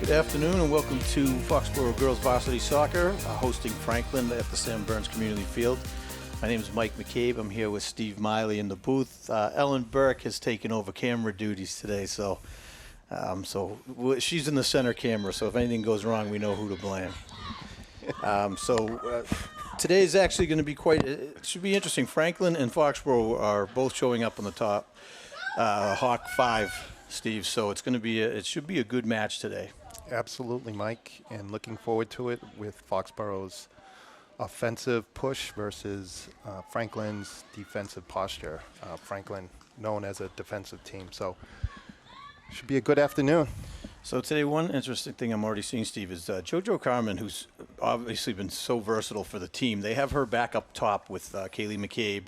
Good afternoon and welcome to Foxborough Girls Varsity Soccer, hosting Franklin at the Sam Burns Community Field. My name is Mike McCabe. I'm here with Steve Miley in the booth. Ellen Burke has taken over camera duties today, so she's in the center camera, so if anything goes wrong, we know who to blame. Today is actually going to be it should be interesting. Franklin and Foxborough are both showing up on the top Hawk 5, Steve, so it's going to be it should be a good match today. Absolutely, Mike, and looking forward to it with Foxborough's offensive push versus Franklin's defensive posture. Franklin known as a defensive team, so should be a good afternoon. So today, one interesting thing I'm already seeing, Steve, is JoJo Carmen, who's obviously been so versatile for the team. They have her back up top with Kaylee McCabe,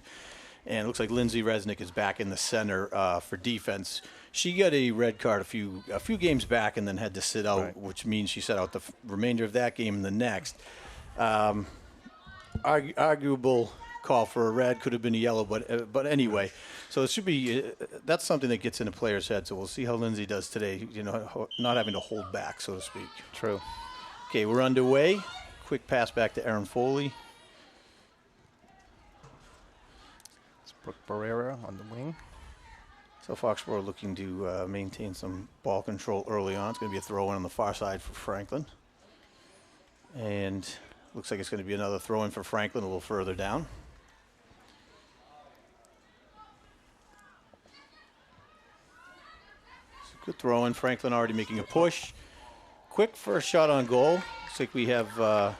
and it looks like Lindsay Resnick is back in the center for defense. She got a red card a few games back and then had to sit out, right, which means she sat out the remainder of that game and the next. Arguable call for a red, could have been a yellow, but anyway. So it should be that's something that gets in a player's head. So we'll see how Lindsay does today. You know, not having to hold back, so to speak. True. Okay, we're underway. Quick pass back to Erin Foley. It's Brooke Barrera on the wing. So Foxborough looking to maintain some ball control early on. It's going to be a throw-in on the far side for Franklin. And looks like it's going to be another throw-in for Franklin a little further down. It's a good throw-in. Franklin already making a push. Quick first shot on goal. Looks like we have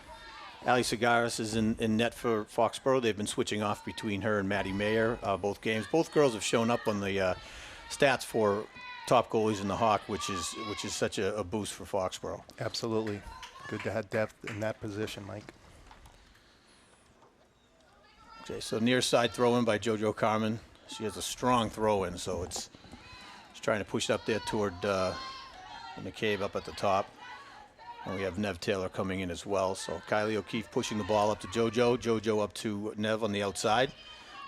Ali Sagaris is in net for Foxborough. They've been switching off between her and Maddie Mayer both games. Both girls have shown up on the stats for top goalies in the Hawk, which is such a boost for Foxborough. Absolutely. Good to have depth in that position, Mike. Okay, so near side throw-in by JoJo Carmen. She has a strong throw-in, so she's trying to push it up there toward McCabe up at the top. And we have Nev Taylor coming in as well. So Kylie O'Keefe pushing the ball up to JoJo. JoJo up to Nev on the outside.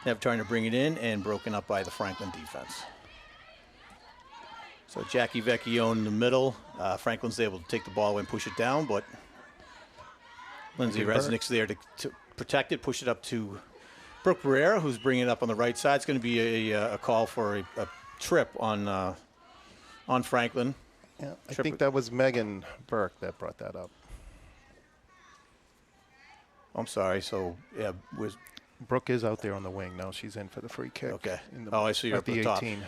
Nev trying to bring it in and broken up by the Franklin defense. So Jackie Vecchione in the middle. Franklin's able to take the ball and push it down, but Lindsay Resnick's there to protect it, push it up to Brooke Barrera, who's bringing it up on the right side. It's going to be a call for a trip on Franklin. Yeah, I think that was Megan Burke that brought that up. I'm sorry. So, yeah, Brooke is out there on the wing. No, she's in for the free kick. Okay. I see her at the 18. Top. And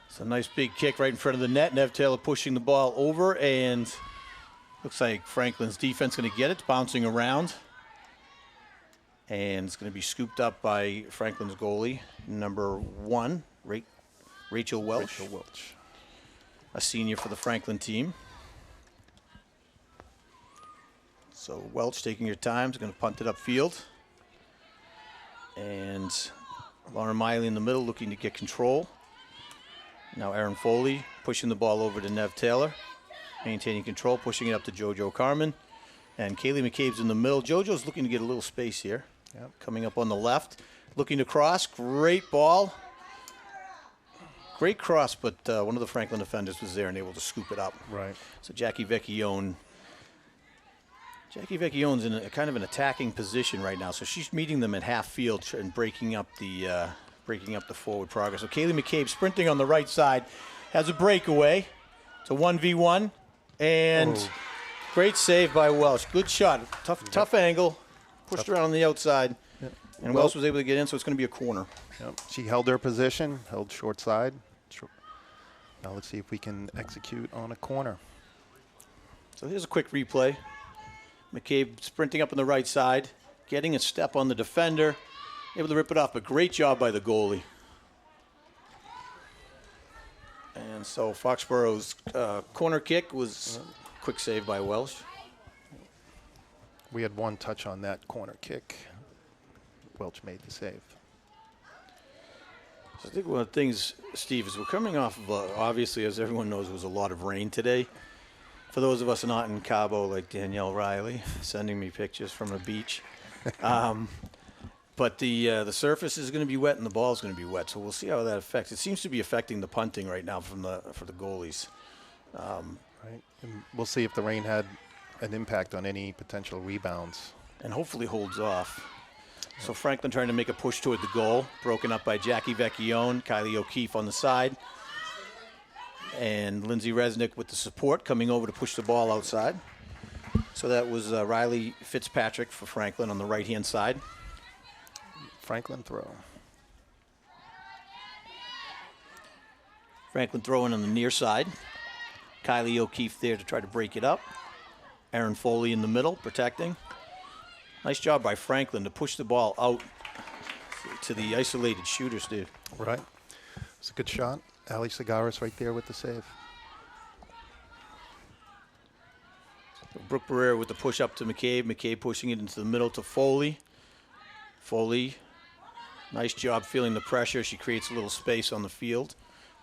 it's a nice big kick right in front of the net. Nev Taylor pushing the ball over, and looks like Franklin's defense going to get it. It's bouncing around. And it's going to be scooped up by Franklin's goalie, number 1, Rachel Welch. A senior for the Franklin team. So Welch taking her time. Is going to punt it upfield. And Lauren Miley in the middle looking to get control. Now Erin Foley pushing the ball over to Nev Taylor. Maintaining control, pushing it up to JoJo Carmen. And Kaylee McCabe's in the middle. JoJo's looking to get a little space here. Yep. Coming up on the left. Looking to cross. Great ball. Great cross, but one of the Franklin defenders was there and able to scoop it up. Right. So Jackie Vecchione's in a kind of an attacking position right now. So she's meeting them at half field and breaking up the forward progress. So Kaylee McCabe sprinting on the right side. Has a breakaway. It's a 1v1. And great save by Welsh. Good shot. Tough angle. Pushed around on the outside. Yep. And Welsh was able to get in, so it's going to be a corner. Yep. She held her position, held short side. Now let's see if we can execute on a corner. So here's a quick replay. McCabe sprinting up on the right side, getting a step on the defender, able to rip it off, but great job by the goalie. And so Foxborough's corner kick was a quick save by Welsh. We had one touch on that corner kick. Welch made the save. So I think one of the things, Steve, is we're coming off of, obviously, as everyone knows, it was a lot of rain today. For those of us not in Cabo, like Danielle Riley, sending me pictures from a beach. But the surface is going to be wet and the ball is going to be wet, so we'll see how that affects. It seems to be affecting the punting right now for the goalies. Right. And we'll see if the rain had an impact on any potential rebounds. And hopefully holds off. So Franklin trying to make a push toward the goal, broken up by Jackie Vecchione, Kylie O'Keefe on the side. And Lindsay Resnick with the support coming over to push the ball outside. So that was Riley Fitzpatrick for Franklin on the right-hand side. Franklin throw. Franklin throwing on the near side. Kylie O'Keefe there to try to break it up. Aaron Foley in the middle, protecting. Nice job by Franklin to push the ball out to the isolated shooter, Steve. Right. It's a good shot. Ali Segaris right there with the save. Brooke Barrera with the push up to McCabe. McCabe pushing it into the middle to Foley. Foley, nice job feeling the pressure. She creates a little space on the field.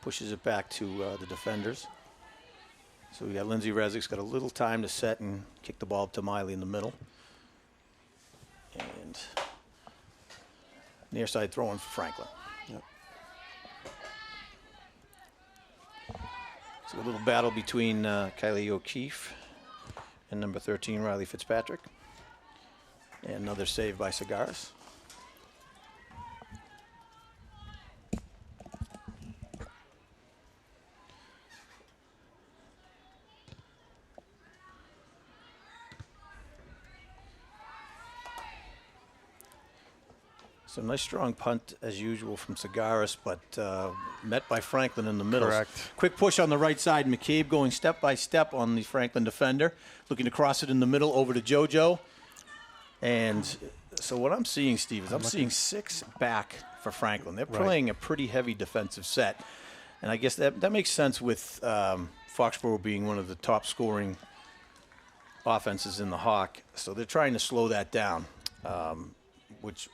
Pushes it back to the defenders. So we got Lindsay Resnick's got a little time to set and kick the ball up to Miley in the middle. And near side throwing for Franklin. Yep. So a little battle between Kylie O'Keefe and number 13, Riley Fitzpatrick. And another save by Segaris. So nice strong punt as usual from Segaris, but met by Franklin in the middle. Correct. Quick push on the right side. McCabe going step by step on the Franklin defender, looking to cross it in the middle over to JoJo. And so what I'm seeing, Steve, is I'm seeing 6 back for Franklin. They're playing a pretty heavy defensive set. And I guess that makes sense with Foxborough being one of the top scoring offenses in the Hawk. So they're trying to slow that down, which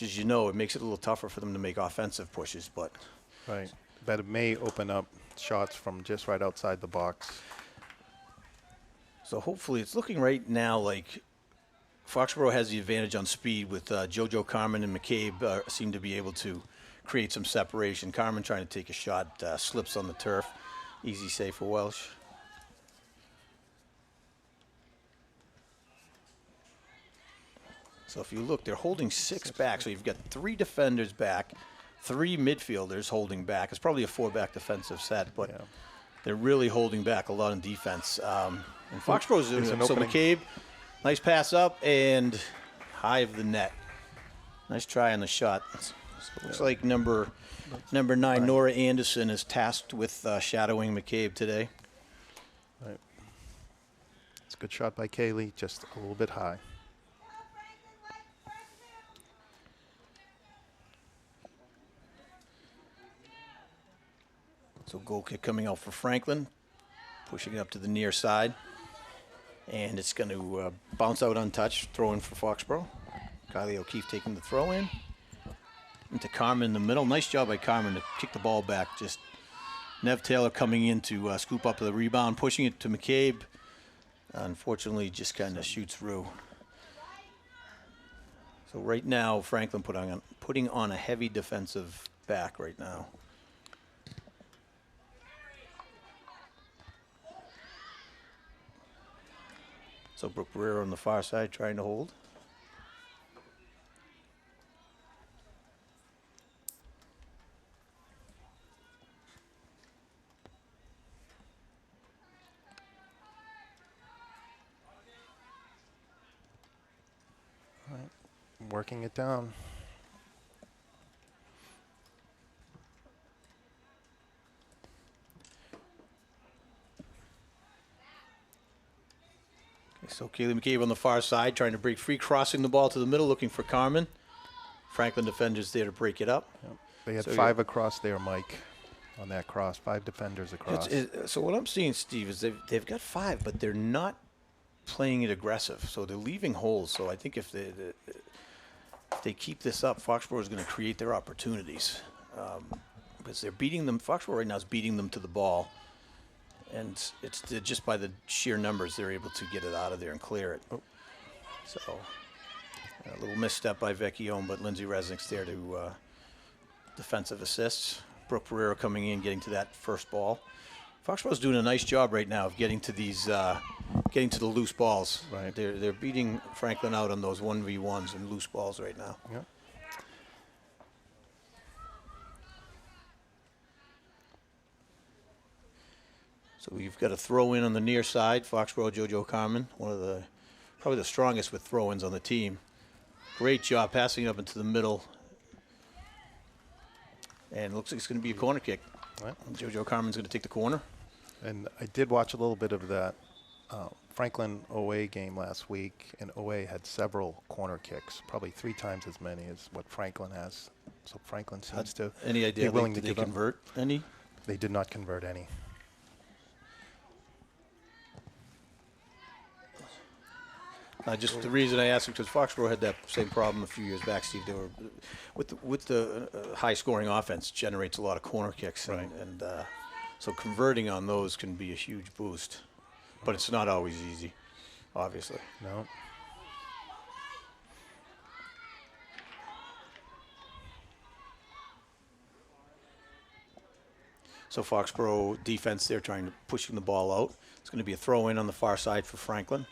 as you know, it makes it a little tougher for them to make offensive pushes. But Right. But it may open up shots from just right outside the box. so hopefully it's looking right now like Foxborough has the advantage on speed with JoJo Carmen and McCabe seem to be able to create some separation. Carmen trying to take a shot, slips on the turf. Easy save for Welsh. So if you look, they're holding 6 back. So you've got 3 defenders back, 3 midfielders holding back. It's probably a 4-back defensive set, but they're really holding back a lot in defense. And Foxborough's doing it. So McCabe, nice pass up and high of the net. Nice try on the shot. So it looks like number 9, Nora Anderson, is tasked with shadowing McCabe today. Right. It's a good shot by Kaylee, just a little bit high. So goal kick coming out for Franklin, pushing it up to the near side. And it's going to bounce out untouched, throw in for Foxborough. Kylie O'Keefe taking the throw in. Into Carmen in the middle. Nice job by Carmen to kick the ball back. Just Nev Taylor coming in to scoop up the rebound, pushing it to McCabe. Unfortunately, just kind of shoots through. So right now, Franklin putting on a heavy defensive back right now. So Brooke Barrera on the far side trying to hold. All right. Working it down. So Kaylee McCabe on the far side trying to break free, crossing the ball to the middle, looking for Carmen. Franklin defenders there to break it up. Yep. They had So 5 across there, Mike, on that cross. 5 defenders across. So what I'm seeing, Steve, is they've got 5, but they're not playing it aggressive. So they're leaving holes. So I think if they keep this up, Foxborough is going to create their opportunities. Because they're beating them. Foxborough right now is beating them to the ball. and it's just by the sheer numbers they're able to get it out of there and clear it. Oh. So a little misstep by Vecchione, but Lindsay Resnick's there to defensive assists. Brooke Pereira coming in, getting to that first ball. Foxborough's doing a nice job right now of getting to these, getting to the loose balls. Right. They're beating Franklin out on those 1v1s and loose balls right now. Yep. So we've got a throw in on the near side. Foxborough JoJo Carmen, probably the strongest with throw-ins on the team. Great job passing up into the middle. And it looks like it's going to be a corner kick. Right. JoJo Carmen's going to take the corner. And I did watch a little bit of that Franklin OA game last week, and OA had several corner kicks, probably 3 times as many as what Franklin has. So Franklin seems to Any idea be willing did to they give up. convert any? They did not convert any. Just the reason I asked because Foxborough had that same problem a few years back, Steve. They were with the high-scoring offense generates a lot of corner kicks, Right. and so converting on those can be a huge boost. But it's not always easy, obviously. No. So Foxborough defense there trying to pushing the ball out. It's going to be a throw in on the far side for Franklin.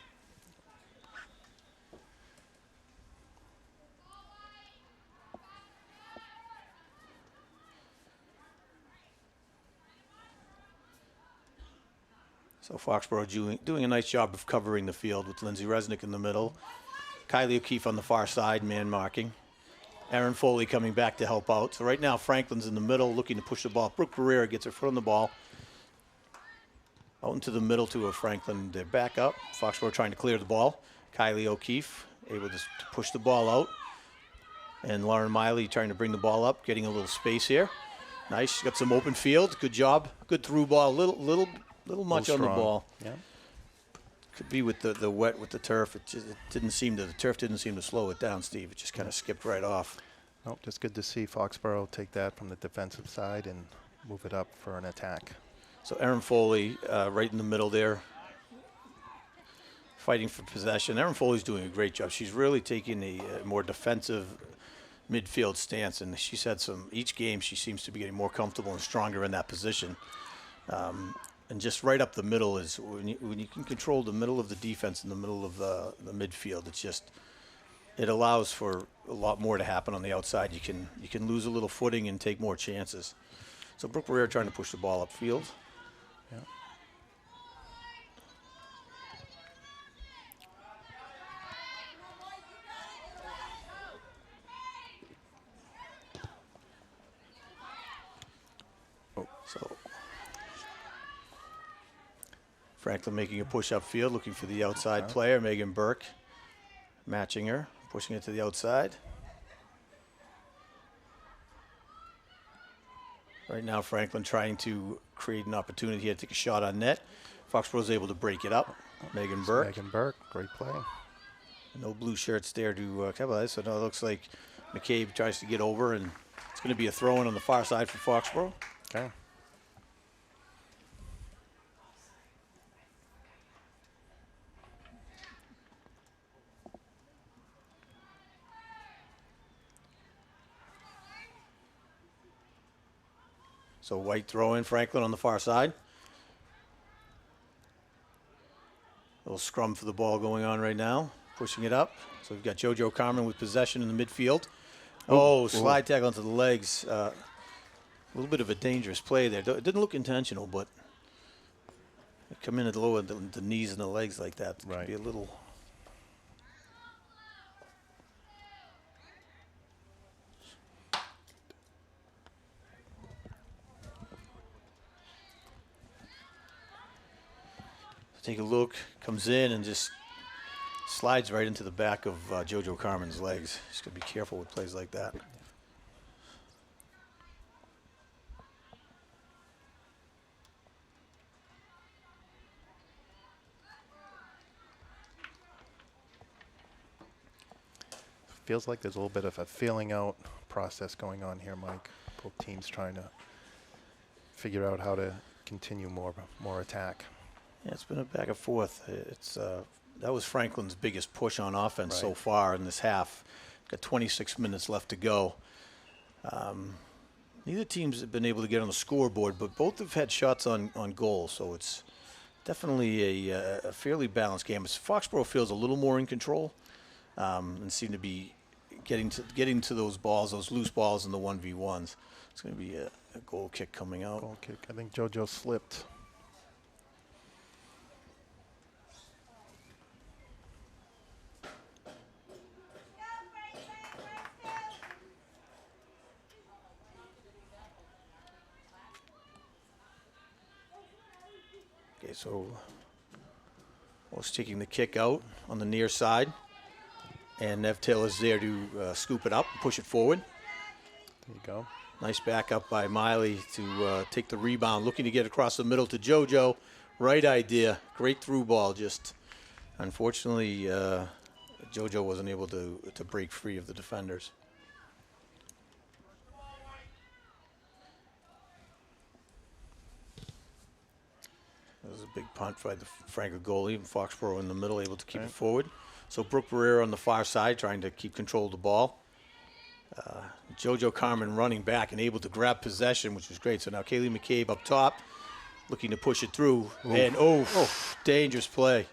So Foxborough doing a nice job of covering the field with Lindsay Resnick in the middle. Kylie O'Keefe on the far side, man marking. Aaron Foley coming back to help out. So right now Franklin's in the middle looking to push the ball. Brooke Pereira gets her foot on the ball. Out into the middle to a Franklin. They're back up. Foxborough trying to clear the ball. Kylie O'Keefe able to push the ball out. And Lauren Miley trying to bring the ball up, getting a little space here. Nice. She's got some open field. Good job. Good through ball. Little much on the ball. Yeah. Could be with the wet with the turf. The turf didn't seem to slow it down, Steve. It just kind of skipped right off. Nope, just good to see Foxborough take that from the defensive side and move it up for an attack. So Aaron Foley right in the middle there, fighting for possession. Aaron Foley's doing a great job. She's really taking a more defensive midfield stance, and she's had each game she seems to be getting more comfortable and stronger in that position. And just right up the middle is when you can control the middle of the defense in the middle of the midfield. It allows for a lot more to happen on the outside. You can lose a little footing and take more chances. So Brooke Pereira trying to push the ball upfield. Yeah. So Franklin making a push upfield, looking for the outside player, Megan Burke, matching her, pushing it to the outside. Right now, Franklin trying to create an opportunity here to take a shot on net. Foxborough's able to break it up. Megan Burke. Megan Burke, great play. No blue shirts there to capitalize. So now it looks like McCabe tries to get over, and it's going to be a throw-in on the far side for Foxborough. Okay. So White throw in, Franklin on the far side. Little scrum for the ball going on right now. Pushing it up. So we've got JoJo Carmen with possession in the midfield. Slide tackle onto the legs. A little bit of a dangerous play there. It didn't look intentional, but it come in at the knees and the legs like that. It Right. could be a little... Take a look, comes in and just slides right into the back of JoJo Carmen's legs. Just got to be careful with plays like that. Feels like there's a little bit of a feeling out process going on here, Mike. Both teams trying to figure out how to continue more attack. Yeah, it's been a back and forth. That was Franklin's biggest push on offense so Right. far in this half. Got 26 minutes left to go. Neither teams have been able to get on the scoreboard, but both have had shots on goal, so it's definitely a fairly balanced game. Foxborough feels a little more in control and seem to be getting to those balls, those loose balls in the 1v1s. It's going to be a goal kick coming out. Goal kick. I think JoJo slipped. Okay, so Walsh taking the kick out on the near side, and Nev Taylor's there to scoop it up, push it forward. There you go. Nice backup by Miley to take the rebound, looking to get across the middle to JoJo. Right idea, great through ball. Just unfortunately, JoJo wasn't able to break free of the defenders. That was a big punt by the Franklin goalie, and Foxborough in the middle, able to keep it forward. So Brooke Barrera on the far side, trying to keep control of the ball. JoJo Carmen running back and able to grab possession, which was great. So now Kaylee McCabe up top, looking to push it through. Ooh. And dangerous play.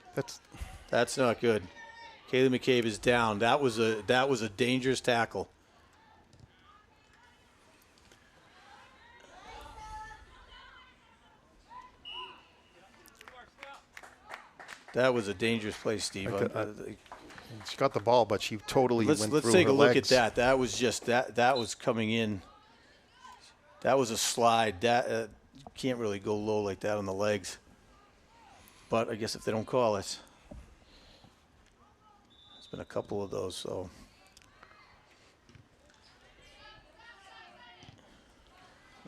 That's not good. Kaylee McCabe is down. That was a dangerous tackle. That was a dangerous play, Steve. She got the ball, but she totally went through her legs. Let's take a look at that. That was just that was coming in. That was a slide. That can't really go low like that on the legs. But I guess if they don't call it, there's been a couple of those. So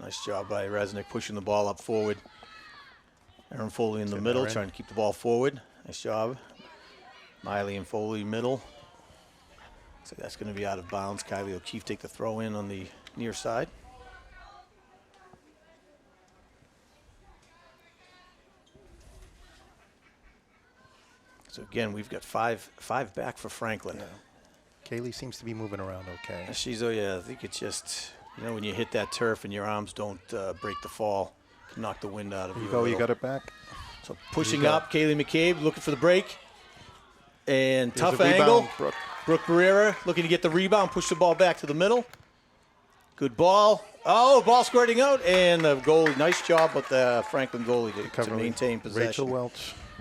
nice job by Resnick pushing the ball up forward. Aaron Foley in the middle, trying to keep the ball forward. Nice job. Miley and Foley middle. So that's going to be out of bounds. Kylie O'Keefe take the throw in on the near side. So again, we've got five back for Franklin. Yeah. Kaylee seems to be moving around okay. I think it's just, when you hit that turf and your arms don't break the fall, can knock the wind out of you. You got it back. So pushing up, Kaylee McCabe looking for the break. And tough angle. Brooke Barrera looking to get the rebound, push the ball back to the middle. Good ball. Oh, ball squirting out, and the goalie. Nice job with the Franklin goalie to maintain possession.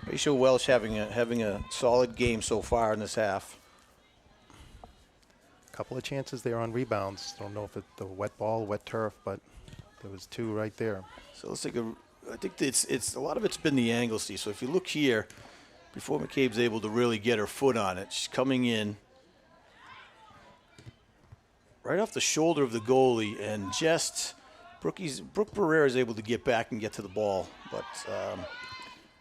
Rachel Welch having a solid game so far in this half. A couple of chances there on rebounds. Don't know if it's the wet ball, wet turf, but there was two right there. So let's take I think it's a lot of it's been the angle, Steve. So if you look here, before McCabe's able to really get her foot on it, she's coming in right off the shoulder of the goalie, and just Brooke Barrera is able to get back and get to the ball, but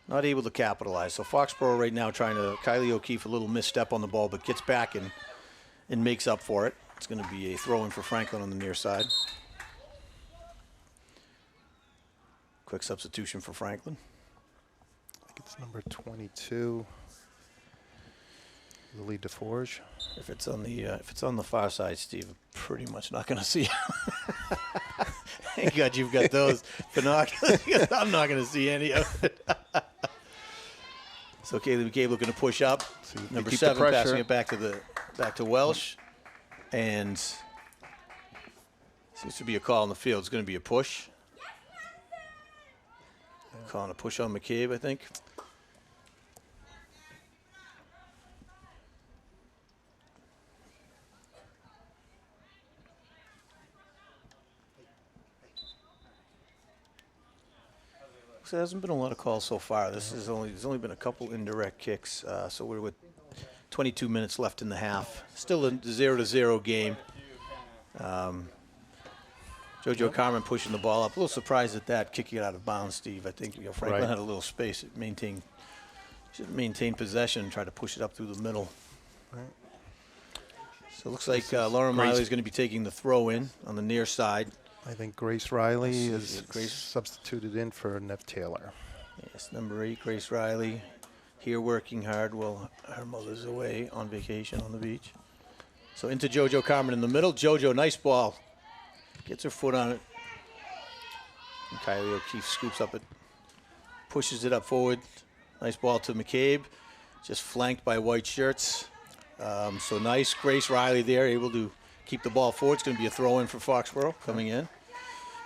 not able to capitalize. So Foxborough right now trying to, Kylie O'Keefe a little misstep on the ball, but gets back and makes up for it. It's going to be a throw-in for Franklin on the near side. Quick substitution for Franklin. I think it's number 22, Lily DeForge. If it's on the far side, Steve, I'm pretty much not going to see. Thank God you've got those binoculars. I'm not going to see any of it. So Kaylee McCabe looking to push up. So number 7 passing it back to Welsh, and seems to be a call on the field. It's going to be a push. Calling a push on McCabe, I think. So there hasn't been a lot of calls so far. There's only been a couple indirect kicks. So we're with 22 minutes left in the half. Still a 0-0 game. JoJo Carmen pushing the ball up. A little surprised at that, kicking it out of bounds, Steve. I think Franklin had a little space. Should maintain possession and try to push it up through the middle. Right. So it looks like Lauren Miley is going to be taking the throw in on the near side. I think Grace Riley Let's see, is Grace. substituted in for Neff Taylor. Yes, number 8, Grace Riley, here working hard while her mother's away on vacation on the beach. So into JoJo Carmen in the middle. JoJo, nice ball. Gets her foot on it. And Kylie O'Keefe scoops up it, pushes it up forward. Nice ball to McCabe, just flanked by white shirts. So nice, Grace Riley there, able to keep the ball forward. It's going to be a throw-in for Foxborough coming in.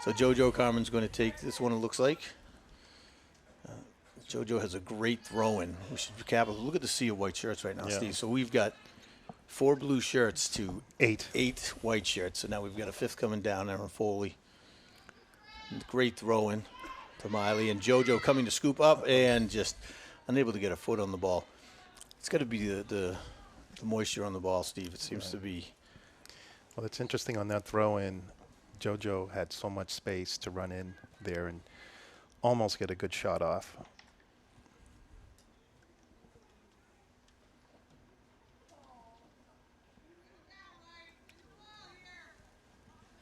So JoJo Carmen's going to take this one, it looks like. JoJo has a great throw-in. We should be careful. Look at the sea of white shirts right now, Yeah. Steve. So we've got 4 blue shirts to 8. 8 white shirts. So now we've got a 5th coming down, Aaron Foley. And great throw-in to Miley. And JoJo coming to scoop up and just unable to get a foot on the ball. It's got to be the moisture on the ball, Steve. It seems to be. Well, it's interesting on that throw-in. JoJo had so much space to run in there and almost get a good shot off.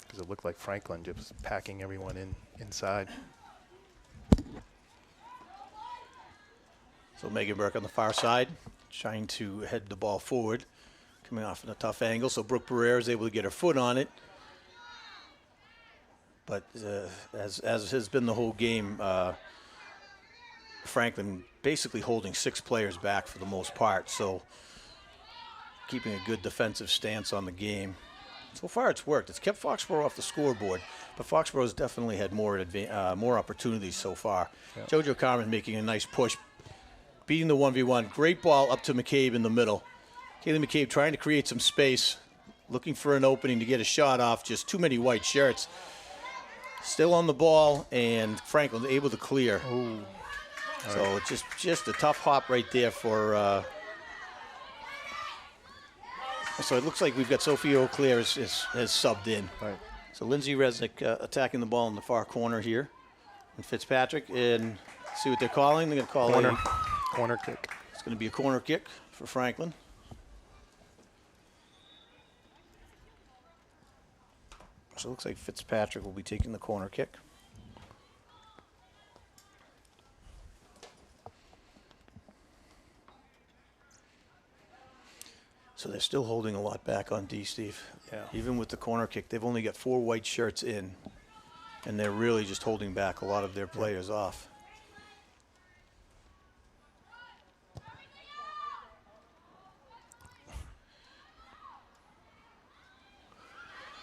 Because it looked like Franklin just packing everyone inside. So Megan Burke on the far side, trying to head the ball forward, coming off in a tough angle. So Brooke Barrera is able to get her foot on it. But as has been the whole game, Franklin basically holding 6 players back for the most part. So keeping a good defensive stance on the game. So far it's worked. It's kept Foxborough off the scoreboard, but Foxborough's definitely had more opportunities so far. Yep. JoJo Carmen making a nice push, beating the 1v1. Great ball up to McCabe in the middle. Kaylee McCabe trying to create some space, looking for an opening to get a shot off. Just too many white shirts. Still on the ball, and Franklin able to clear. Ooh. So right. It's just a tough hop right there for. So it looks like we've got Sophia O'Clair has subbed in. Right. So Lindsay Resnick attacking the ball in the far corner here. And Fitzpatrick, and see what they're calling. They're going to call corner kick. It's going to be a corner kick for Franklin. So it looks like Fitzpatrick will be taking the corner kick. So they're still holding a lot back on D, Steve. Yeah. Even with the corner kick, they've only got 4 white shirts in, and they're really just holding back a lot of their players off.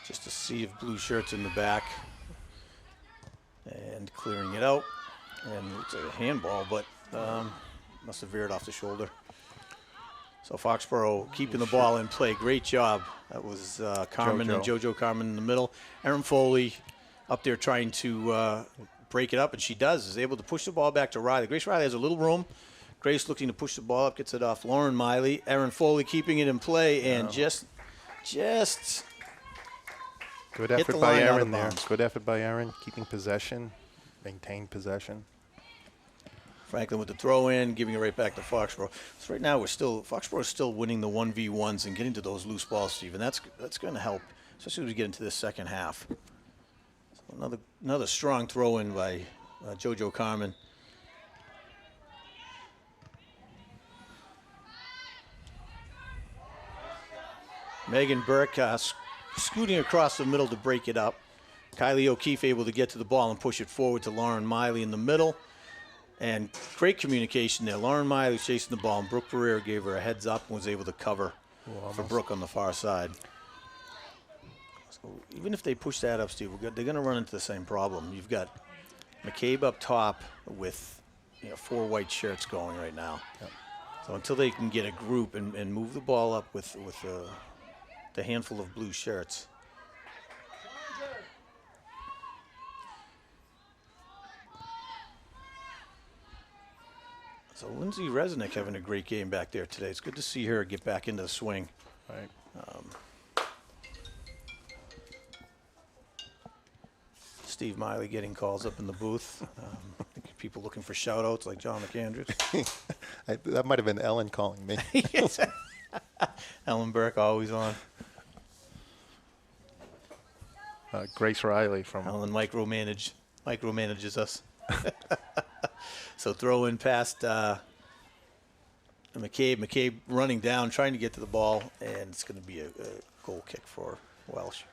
Just a sea of blue shirts in the back, and clearing it out. And it's a handball, but must have veered off the shoulder. So Foxborough keeping the ball in play. Great job. That was Carmen and JoJo Carmen in the middle. Erin Foley up there trying to break it up, and she does. Is able to push the ball back to Riley. Grace Riley has a little room. Grace looking to push the ball up, gets it off Lauren Miley. Erin Foley keeping it in play, and just good effort by Erin there. Good effort by Erin, keeping possession, maintain possession. Franklin with the throw in, giving it right back to Foxborough. So right now Foxborough is still winning the 1v1s and getting to those loose balls, Steve, and that's going to help, especially as we get into this second half. So another strong throw in by JoJo Carmen. Megan Burke scooting across the middle to break it up. Kylie O'Keefe able to get to the ball and push it forward to Lauren Miley in the middle. And great communication there. Lauren Miley chasing the ball, and Brooke Barrera gave her a heads up and was able to cover for Brooke on the far side. So even if they push that up, Steve, they're going to run into the same problem. You've got McCabe up top with 4 white shirts going right now. Yep. So until they can get a group and move the ball up with the handful of blue shirts. So Lindsay Resnick having a great game back there today. It's good to see her get back into the swing. Right. Steve Miley getting calls up in the booth. People looking for shout-outs like John McAndrews. That might have been Ellen calling me. Yes. Ellen Burke always on. Grace Riley from. Alan micromanages us. So throw in past McCabe. McCabe running down, trying to get to the ball, and it's going to be a goal kick for Welsh.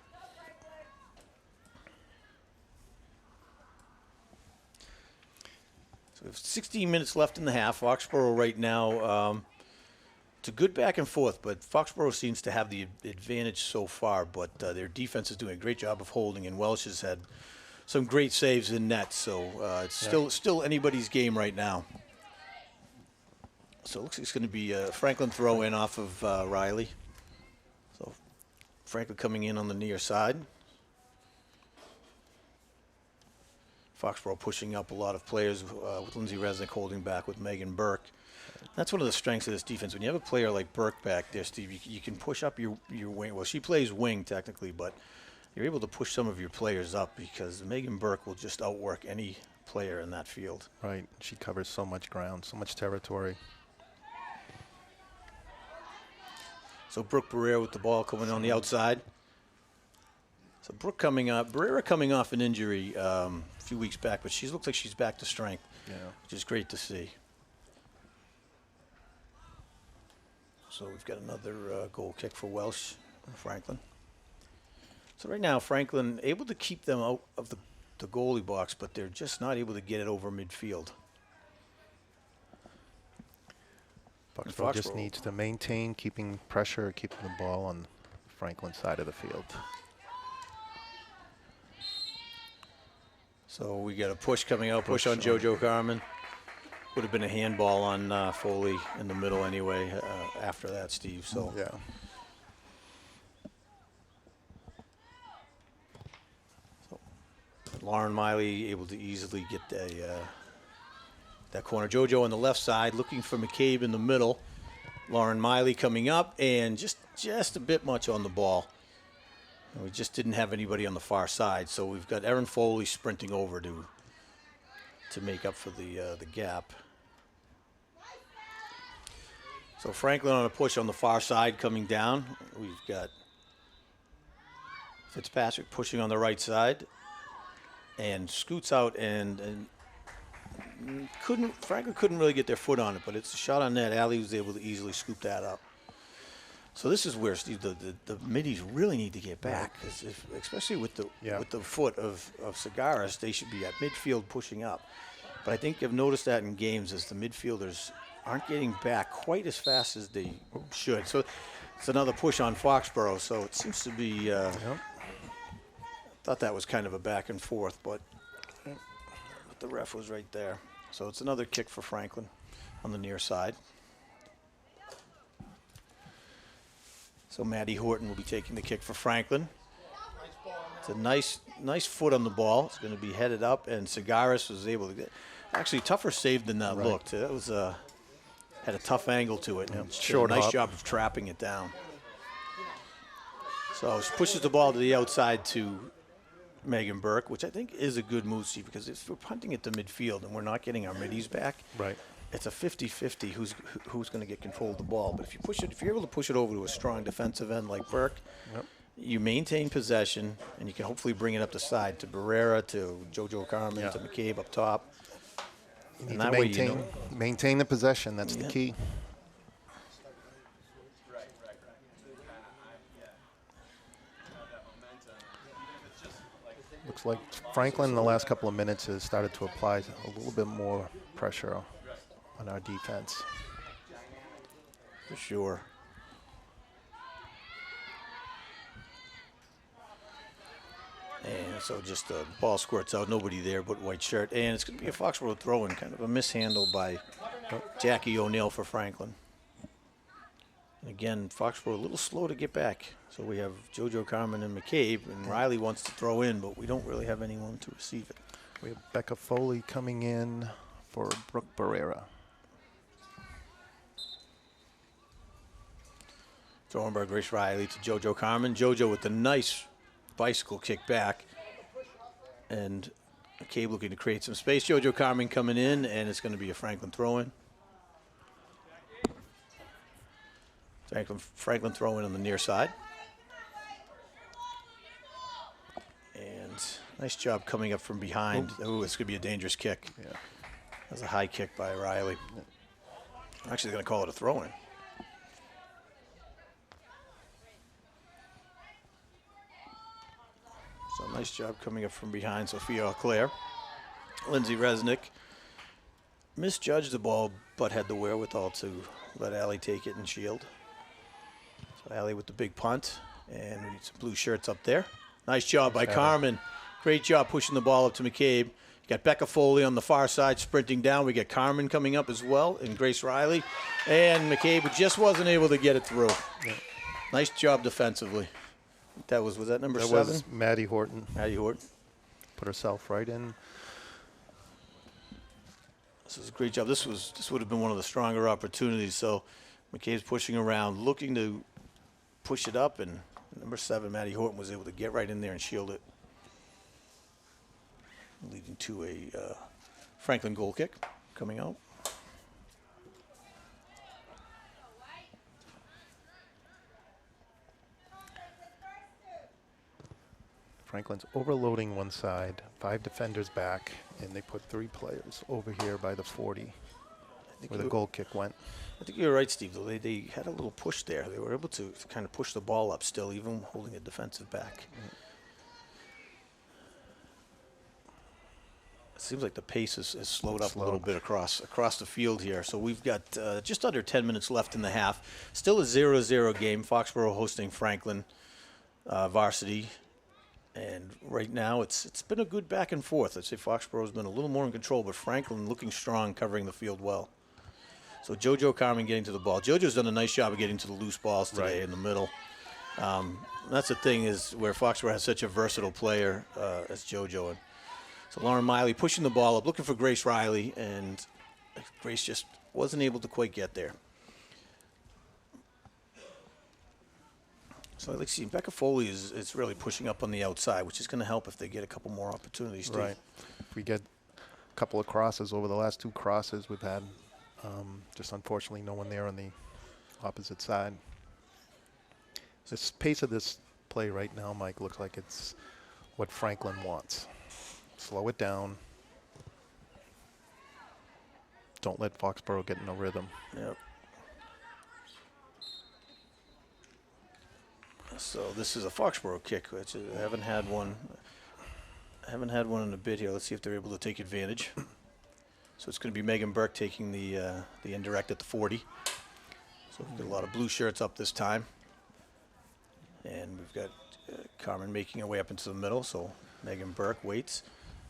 So we have 16 minutes left in the half. Foxborough right now, it's a good back and forth, but Foxborough seems to have the advantage so far, but their defense is doing a great job of holding, and Welsh has had some great saves in net, so it's still anybody's game right now. So it looks like it's going to be a Franklin throw in off of Riley. So Franklin coming in on the near side. Foxborough pushing up a lot of players with Lindsay Resnick holding back with Megan Burke. That's one of the strengths of this defense. When you have a player like Burke back there, Steve, you can push up your wing. Well, she plays wing technically, but you're able to push some of your players up because Megan Burke will just outwork any player in that field. Right. She covers so much ground, so much territory. So Brooke Barrera with the ball coming on the outside. So Barrera coming off an injury a few weeks back, but she looks like she's back to strength, which is great to see. So we've got another goal kick for Welsh and Franklin. So right now, Franklin able to keep them out of the goalie box, but they're just not able to get it over midfield. Foxborough just needs to maintain keeping pressure, keeping the ball on Franklin's side of the field. So we got a push coming out, push on JoJo Carmen. Would have been a handball on Foley in the middle anyway after that, Steve. So yeah. Lauren Miley able to easily get that corner. JoJo on the left side looking for McCabe in the middle. Lauren Miley coming up and just a bit much on the ball. And we just didn't have anybody on the far side, so we've got Erin Foley sprinting over to make up for the gap. So Franklin on a push on the far side coming down. We've got Fitzpatrick pushing on the right side and scoots out and Franklin couldn't really get their foot on it, but it's a shot on net. Allie was able to easily scoop that up. So this is where, Steve, the middies really need to get back, especially with the foot of Segaris, they should be at midfield pushing up. But I think I've noticed that in games as the midfielders aren't getting back quite as fast as they should. So it's another push on Foxborough. So it seems to be. I thought that was kind of a back and forth, but the ref was right there. So it's another kick for Franklin on the near side. So Maddie Horton will be taking the kick for Franklin. It's a nice foot on the ball. It's going to be headed up, and Segaris was able to get actually tougher save than that looked. That was had a tough angle to it. And short nice hop. job of trapping it down. So she pushes the ball to the outside to Megan Burke, which I think is a good move, Steve, because if we're punting it to midfield and we're not getting our middies back, it's a 50-50 who's going to get control of the ball. But if you're able to push it over to a strong defensive end like Burke, you maintain possession, and you can hopefully bring it up the side to Barrera, to JoJo Carmen, to McCabe up top. You need to maintain the possession. That's the key. Looks like Franklin in the last couple of minutes has started to apply a little bit more pressure on our defense. For sure. And so just the ball squirts out, nobody there but white shirt. And it's going to be a Foxborough throw-in, kind of a mishandle by Jackie O'Neill for Franklin. And again, Foxborough a little slow to get back. So we have JoJo Carmen and McCabe, and Riley wants to throw in, but we don't really have anyone to receive it. We have Becca Foley coming in for Brooke Barrera. Thrown by Grace Riley to JoJo Carmen. JoJo with the nice bicycle kick back. And McCabe looking to create some space. JoJo Carmen coming in, and it's going to be a Franklin throw-in. Franklin throw-in on the near side. Nice job coming up from behind. Ooh, it's going to be a dangerous kick. Yeah. That's a high kick by Riley. Actually, they're going to call it a throw-in. So nice job coming up from behind Sophia Auclair. Lindsay Resnick misjudged the ball, but had the wherewithal to let Allie take it and shield. So Allie with the big punt, and we need some blue shirts up there. Nice job by Carmen. Great job pushing the ball up to McCabe. You got Becca Foley on the far side sprinting down. We got Carmen coming up as well, and Grace Riley. And McCabe just wasn't able to get it through. Yeah. Nice job defensively. Was that number 7? That was Maddie Horton. Maddie Horton. Put herself right in. This is a great job. This would have been one of the stronger opportunities. So McCabe's pushing around, looking to push it up, and number 7, Maddie Horton, was able to get right in there and shield it, leading to a Franklin goal kick coming out. Franklin's overloading one side, 5 defenders back, and they put 3 players over here by the 40 where the goal kick went. I think you're right, Steve, though. They had a little push there. They were able to kind of push the ball up still, even holding a defensive back. It seems like the pace is slowed up a little bit across the field here. So we've got just under 10 minutes left in the half. Still a 0-0 game. Foxborough hosting Franklin Varsity. And right now, it's been a good back and forth. I'd say Foxborough's been a little more in control, but Franklin looking strong, covering the field well. So JoJo Carmen getting to the ball. JoJo's done a nice job of getting to the loose balls today in the middle. That's the thing, is where Foxborough has such a versatile player as JoJo. And so Lauren Miley pushing the ball up, looking for Grace Riley, and Grace just wasn't able to quite get there. So I'd like to see Becca Foley is really pushing up on the outside, which is going to help if they get a couple more opportunities. Right. If we get a couple of crosses over the last 2 crosses we've had, just unfortunately no one there on the opposite side. This pace of this play right now, Mike, looks like it's what Franklin wants. Slow it down. Don't let Foxborough get in a rhythm. Yep. So this is a Foxborough kick, which I haven't had one. In a bit here. Let's see if they're able to take advantage. So it's going to be Megan Burke taking the indirect at the 40. So we've got a lot of blue shirts up this time, and we've got Carmen making her way up into the middle. So Megan Burke waits.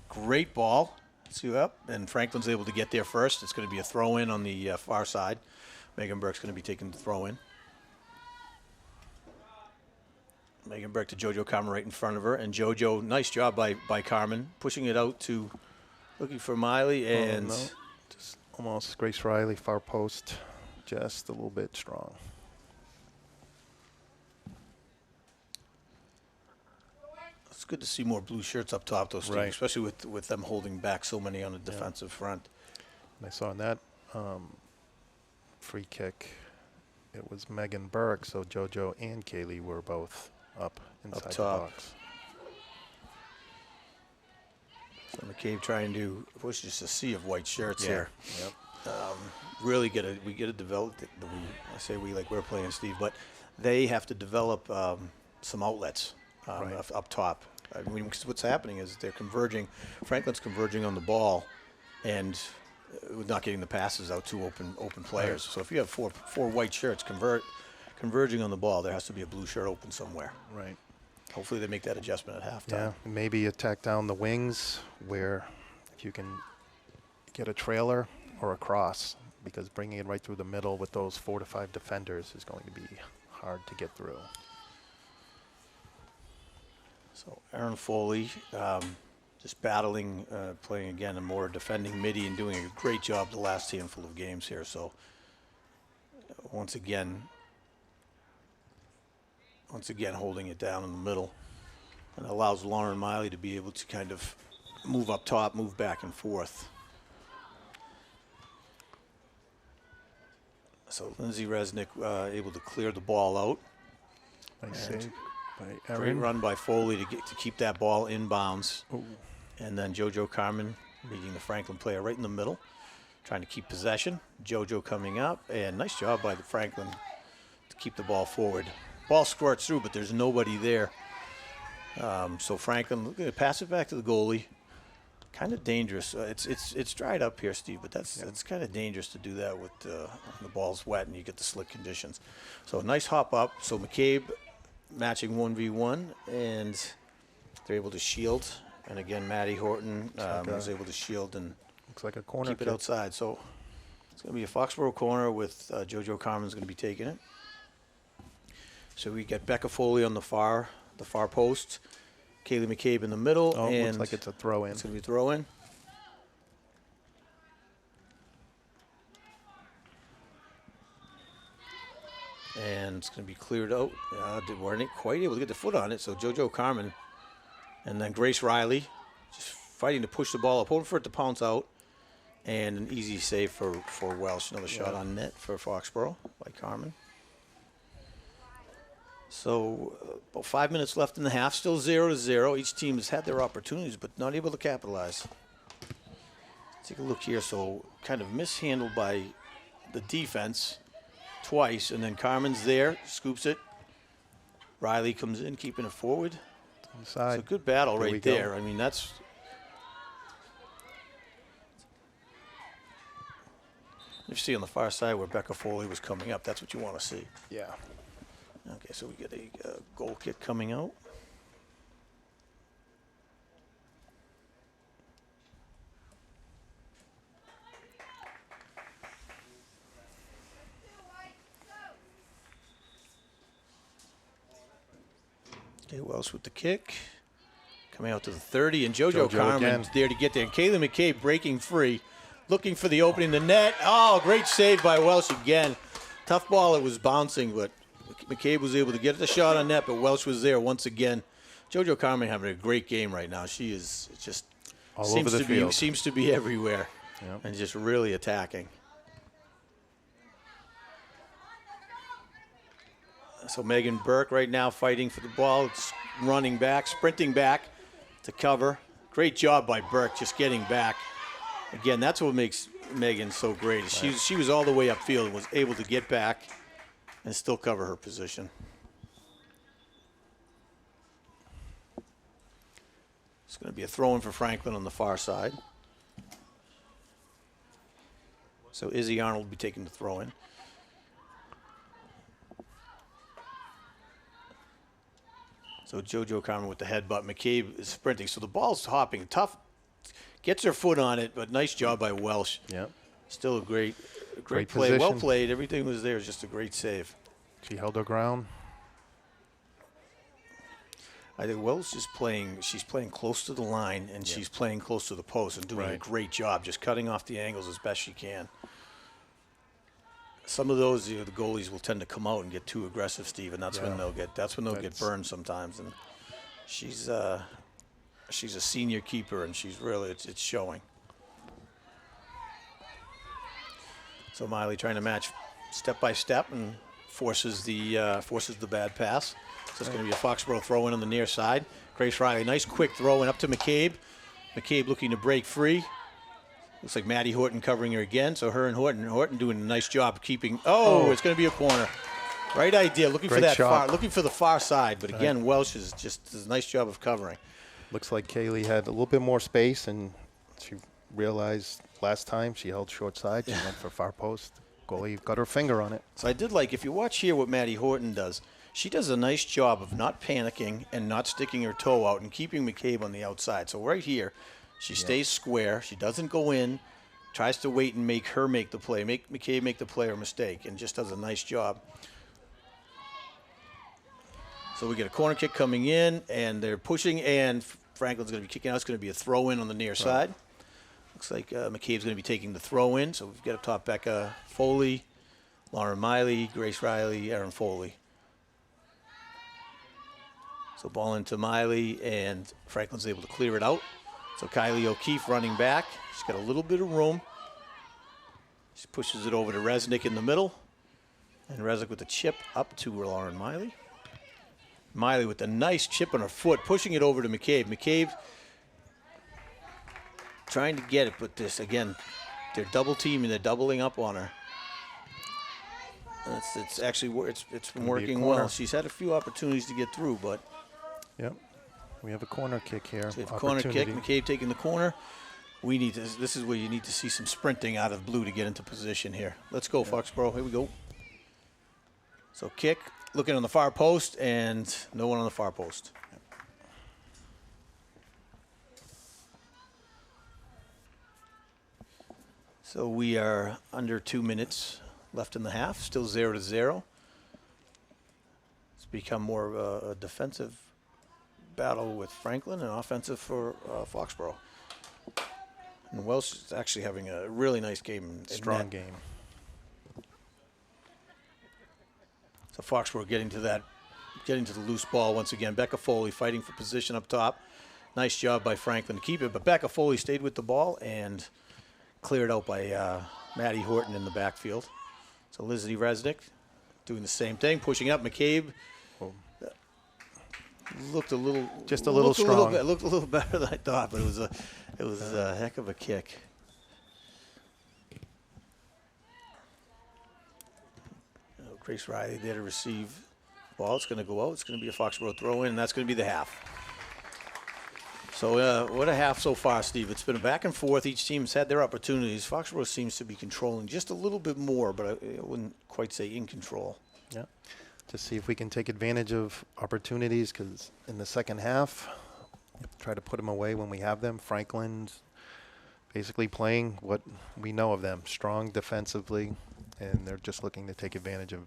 Great ball. See up, and Franklin's able to get there first. It's going to be a throw-in on the far side. Megan Burke's going to be taking the throw-in. Megan Burke to JoJo Carmen right in front of her. And JoJo, nice job by Carmen, pushing it out to looking for Miley. And no. Just almost Grace Riley, far post, just a little bit strong. It's good to see more blue shirts up top, though, Steve, right, especially with them holding back so many on the defensive front. And I saw in that free kick, it was Megan Burke, so JoJo and Kaylee were both up inside the box. So McCabe trying to push just a sea of white shirts here. Yep. Really we get to develop. I say we like we're playing, Steve, but they have to develop some outlets up top. I mean, 'cause what's happening is they're converging. Franklin's converging on the ball, and not getting the passes out to open players. Right. So if you have four white shirts converging on the ball, there has to be a blue shirt open somewhere. Right. Hopefully they make that adjustment at halftime. Yeah, maybe attack down the wings where if you can get a trailer or a cross, because bringing it right through the middle with those 4 to 5 defenders is going to be hard to get through. So Aaron Foley just battling, playing again a more defending midi and doing a great job the last handful of games here. So once again holding it down in the middle, and allows Lauren Miley to be able to kind of move up top, move back and forth. So Lindsay Resnick able to clear the ball out. Nice save Great run by Foley to keep that ball in bounds. Ooh. And then JoJo Carmen meeting the Franklin player right in the middle, trying to keep possession. JoJo coming up, and nice job by the Franklin to keep the ball forward. Ball squirts through, but there's nobody there. So Franklin, pass it back to the goalie. Kind of dangerous. It's dried up here, Steve, but it's kind of dangerous to do that with the ball's wet and you get the slick conditions. So nice hop up. So McCabe matching 1v1, and they're able to shield. And again, Maddie Horton was able to shield and Looks like a corner keep it outside. So it's going to be a Foxborough corner with JoJo Carmen's going to be taking it. So we get Becca Foley on the far post, Kaylee McCabe in the middle. Oh, and looks like it's a throw-in. It's going to be a throw-in. And it's going to be cleared out. They weren't quite able to get the foot on it, so JoJo Carmen and then Grace Riley just fighting to push the ball up, hoping for it to pounce out. And an easy save for Welsh. Another shot on net for Foxborough by Carmen. So about 5 minutes left in the half, still 0-0. Each team has had their opportunities, but not able to capitalize. Take a look here. So kind of mishandled by the defense twice, and then Carmen's there, scoops it. Riley comes in, keeping it forward. Inside. It's a good battle right there. I mean, that's... You see on the far side where Becca Foley was coming up. That's what you want to see. Yeah. Okay, so we get a goal kick coming out. Okay, Welsh with the kick. Coming out to the 30, and JoJo Carmen there to get there. And Kaylee McCabe breaking free, looking for the opening in the net. Oh, great save by Welsh again. Tough ball, it was bouncing, but McCabe was able to get the shot on net, but Welsh was there once again. JoJo Carmen having a great game right now. She is just all over the field. Seems to be everywhere, yep. And just really attacking. So Megan Burke right now fighting for the ball. It's running back, sprinting back to cover. Great job by Burke just getting back. Again, that's what makes Megan so great. Right. She was all the way upfield and was able to get back and still cover her position. It's going to be a throw-in for Franklin on the far side. So Izzy Arnold will be taking the throw-in. So JoJo Carmen with the headbutt. McCabe is sprinting. So the ball's hopping. Tough. Gets her foot on it, but nice job by Welsh. Yep. Still a great play. Position. Well played. Everything was there. It was just a great save. She held her ground. I think Welsh is playing. She's playing close to the line, and she's playing close to the post and doing a great job, just cutting off the angles as best she can. Some of those, the goalies will tend to come out and get too aggressive, Steve, and that's when they'll get burned sometimes. And she's a senior keeper, and she's really it's showing. So Miley trying to match step by step and forces the bad pass. So it's going to be a Foxborough throw in on the near side. Grace Riley, nice quick throw in up to McCabe. McCabe looking to break free. Looks like Maddie Horton covering her again. So her and Horton doing a nice job keeping. Oh, it's going to be a corner. Right idea. Looking for that looking for the far side. But again, Welsh is just does a nice job of covering. Looks like Kaylee had a little bit more space, and she realized last time she held short side. She went for far post. Goalie got her finger on it. So I did like, if you watch here what Maddie Horton does, she does a nice job of not panicking and not sticking her toe out and keeping McCabe on the outside. So right here, she stays square. She doesn't go in, tries to wait and make her make the play, make McCabe make the play or mistake, and just does a nice job. So we get a corner kick coming in, and they're pushing, and Franklin's going to be kicking out. It's going to be a throw-in on the near side. Looks like McCabe's going to be taking the throw-in. So we've got up top Becca Foley, Lauren Miley, Grace Riley, Erin Foley. So ball into Miley, and Franklin's able to clear it out. So Kylie O'Keefe running back. She's got a little bit of room. She pushes it over to Resnick in the middle. And Resnick with the chip up to Lauren Miley. Miley with a nice chip on her foot, pushing it over to McCabe. McCabe trying to get it, but this, again, they're double teaming, they're doubling up on her. It's actually it's been working well. She's had a few opportunities to get through, but yep, we have a corner kick here. so we have a corner kick. McCabe taking the corner. We need to. This is where you need to see some sprinting out of blue to get into position here. Let's go, Foxborough. Here we go. So kick, looking on the far post, and no one on the far post. So we are under 2 minutes left in the half, still 0-0. It's become more of a defensive battle with Franklin and offensive for Foxborough. And Welsh is actually having a really nice game. Strong game. So Foxborough getting to the loose ball once again. Becca Foley fighting for position up top. Nice job by Franklin to keep it, but Becca Foley stayed with the ball and cleared out by Maddie Horton in the backfield. So Lizzie Resnick doing the same thing, pushing up. McCabe looked a little strong. Looked a little better than I thought, but it was a heck of a kick. Grace Riley there to receive the ball. It's going to go out. It's going to be a Foxborough throw in, and that's going to be the half. So what a half so far, Steve. It's been a back and forth. Each team's had their opportunities. Foxborough seems to be controlling just a little bit more, but I wouldn't quite say in control. Yeah, to see if we can take advantage of opportunities, because in the second half, try to put them away when we have them. Franklin's basically playing what we know of them, strong defensively, and they're just looking to take advantage of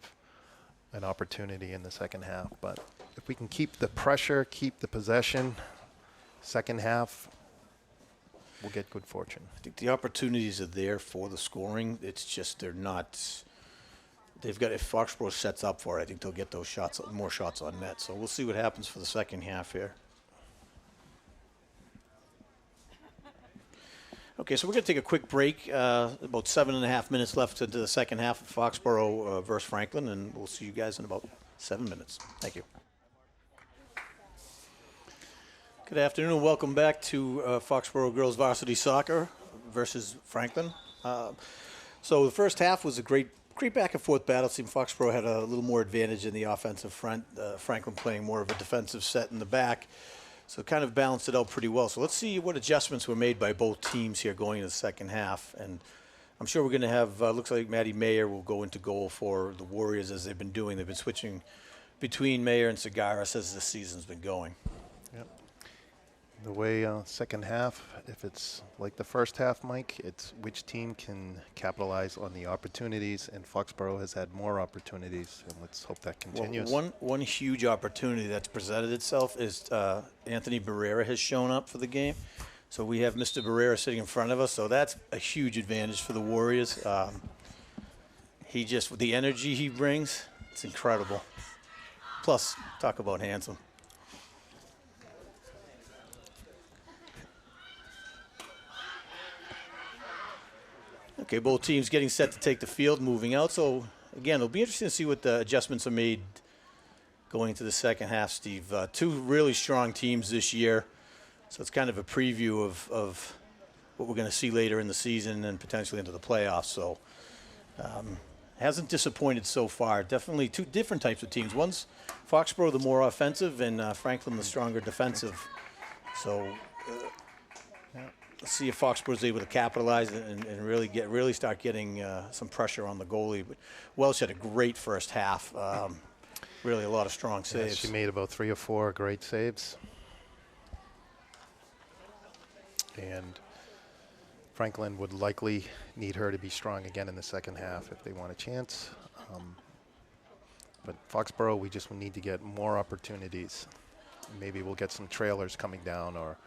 an opportunity in the second half. But if we can keep the pressure, keep the possession, second half, we'll get good fortune. I think the opportunities are there for the scoring. It's just they're not. They've got, if Foxborough sets up for it, I think they'll get those shots, more shots on net. So we'll see what happens for the second half here. Okay, so we're going to take a quick break. About 7.5 minutes left into the second half of Foxborough versus Franklin, and we'll see you guys in about 7 minutes. Thank you. Good afternoon and welcome back to Foxborough Girls Varsity Soccer versus Franklin. So the first half was a great back and forth battle. It seemed Foxborough had a little more advantage in the offensive front. Franklin playing more of a defensive set in the back. So it kind of balanced it out pretty well. So let's see what adjustments were made by both teams here going into the second half. And I'm sure we're going to have, looks like Maddie Mayer will go into goal for the Warriors as they've been doing. They've been switching between Mayer and Segaris as the season's been going. Yep. The way second half, if it's like the first half, Mike, it's which team can capitalize on the opportunities, and Foxborough has had more opportunities, and let's hope that continues. Well, one huge opportunity that's presented itself is Anthony Barrera has shown up for the game. So we have Mr. Barrera sitting in front of us, so that's a huge advantage for the Warriors. He just, with the energy he brings, it's incredible. Plus, talk about handsome. Okay, both teams getting set to take the field, moving out. So, again, it'll be interesting to see what the adjustments are made going into the second half, Steve. Two really strong teams this year. So it's kind of a preview of what we're going to see later in the season and potentially into the playoffs. So hasn't disappointed so far. Definitely two different types of teams. One's Foxborough, the more offensive, and Franklin, the stronger defensive. So let's see if Foxborough is able to capitalize and really start getting some pressure on the goalie. But Welsh had a great first half. Really a lot of strong saves. Yeah, she made about 3 or 4 great saves. And Franklin would likely need her to be strong again in the second half if they want a chance. But Foxborough, we just need to get more opportunities. Maybe we'll get some trailers coming down, or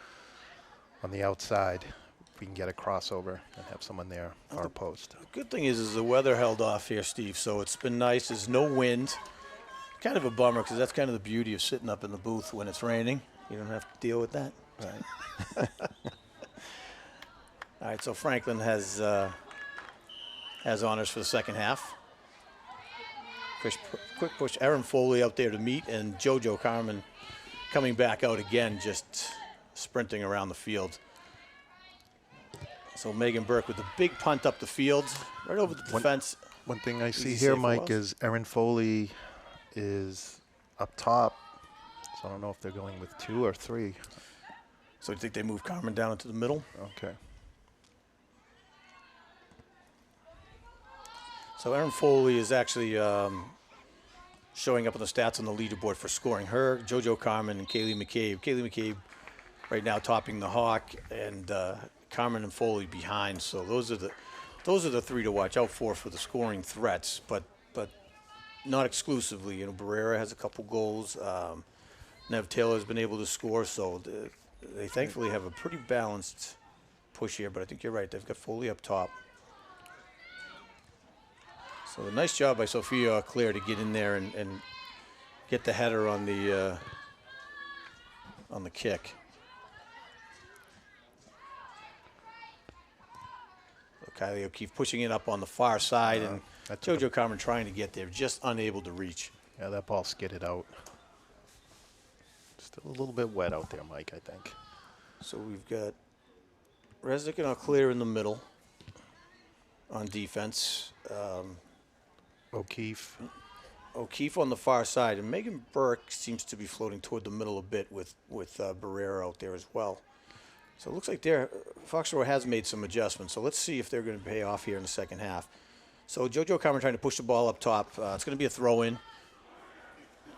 on the outside, we can get a crossover and have someone there, far post. The good thing is the weather held off here, Steve, so it's been nice. There's no wind. Kind of a bummer, because that's kind of the beauty of sitting up in the booth when it's raining. You don't have to deal with that. Right. All right, so Franklin has honors for the second half. Quick push. Aaron Foley out there to meet, and JoJo Carmen coming back out again, just sprinting around the field. So Megan Burke with a big punt up the field, right over the defense. One thing I see here, Mike, is Aaron Foley is up top. So I don't know if they're going with 2 or 3. So you think they move Carmen down into the middle? Okay. So Aaron Foley is actually showing up on the stats on the leaderboard for scoring. Her, JoJo Carmen, and Kaylee McCabe. Kaylee McCabe right now topping the Hawk, and Carmen and Foley behind. So those are the 3 to watch out for the scoring threats, but not exclusively. You know, Barrera has a couple goals. Nev Taylor has been able to score, so they thankfully have a pretty balanced push here. But I think you're right. They've got Foley up top. So a nice job by Sophia Claire to get in there and get the header on the kick. So Kylie O'Keefe pushing it up on the far side, and JoJo Carmen trying to get there, just unable to reach. Yeah, that ball skidded out. Still a little bit wet out there, Mike, I think. So we've got Resnick and Auclair in the middle on defense. O'Keefe on the far side, and Megan Burke seems to be floating toward the middle a bit with Barrera out there as well. So it looks like Foxborough has made some adjustments. So let's see if they're going to pay off here in the second half. So JoJo Carmen trying to push the ball up top. It's going to be a throw-in.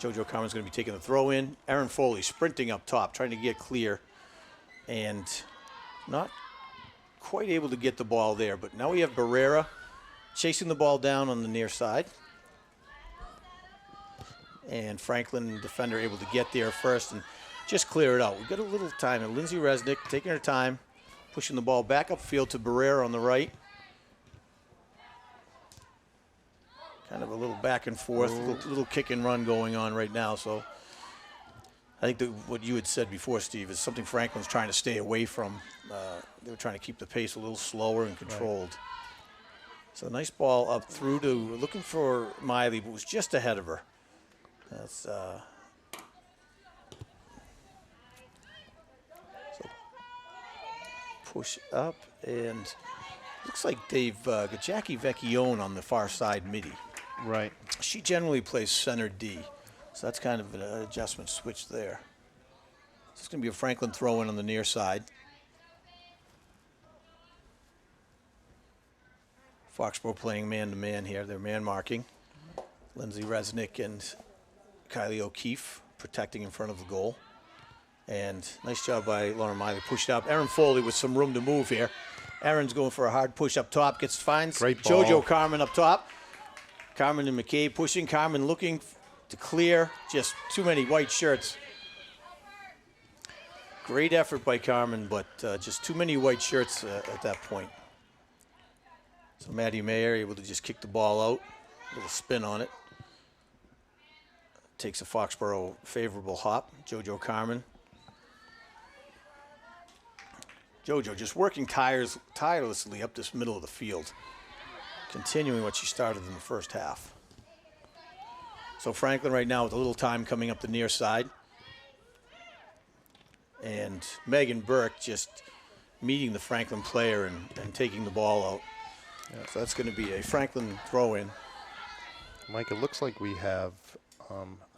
JoJo Carmen's going to be taking the throw-in. Aaron Foley sprinting up top, trying to get clear, and not quite able to get the ball there. But now we have Barrera chasing the ball down on the near side. And Franklin, defender, able to get there first and just clear it out. We've got a little time. And Lindsay Resnick taking her time, pushing the ball back upfield to Barrera on the right. Kind of a little back and forth, little kick and run going on right now. So I think what you had said before, Steve, is something Franklin's trying to stay away from. They were trying to keep the pace a little slower and controlled. Right. So nice ball up through to, looking for Miley, but was just ahead of her. That's so push up, and looks like they've got Jackie Vecchione on the far side midi. Right. She generally plays center D, so that's kind of an adjustment switch there. So it's going to be a Franklin throw-in on the near side. Foxborough playing man-to-man here. They're man-marking. Lindsay Resnick and Kylie O'Keefe protecting in front of the goal. And nice job by Lauren Miley. Pushed up. Aaron Foley with some room to move here. Aaron's going for a hard push up top. Finds JoJo Carmen up top. Carmen and McCabe pushing. Carmen looking to clear. Just too many white shirts. Great effort by Carmen, but just too many white shirts at that point. So Maddie Mayer able to just kick the ball out. A little spin on it. Takes a Foxborough favorable hop. JoJo Carmen. JoJo just working tirelessly up this middle of the field. Continuing what she started in the first half. So Franklin right now with a little time coming up the near side. And Megan Burke just meeting the Franklin player and taking the ball out. Yeah. So that's going to be a Franklin throw-in. Mike, it looks like we have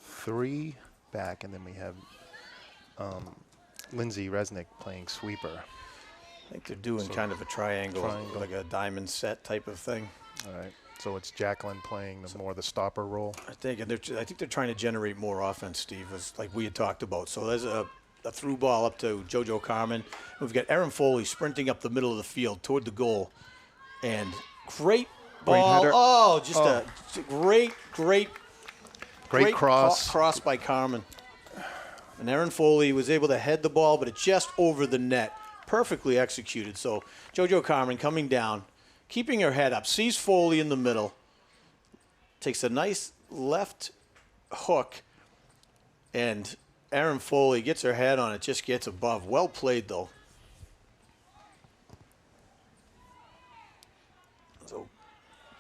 3 back, and then we have Lindsay Resnick playing sweeper. I think they're doing kind of a triangle, like a diamond set type of thing. All right. So it's Jacqueline playing more the stopper role. I think they're trying to generate more offense, Steve, as like we had talked about. So there's a through ball up to JoJo Carmen. We've got Aaron Foley sprinting up the middle of the field toward the goal, and great ball. A great cross by Carmen. And Aaron Foley was able to head the ball, but it just over the net. Perfectly executed. So JoJo Carmen coming down, keeping her head up, sees Foley in the middle, takes a nice left hook, and Aaron Foley gets her head on it, just gets above. Well played, though. So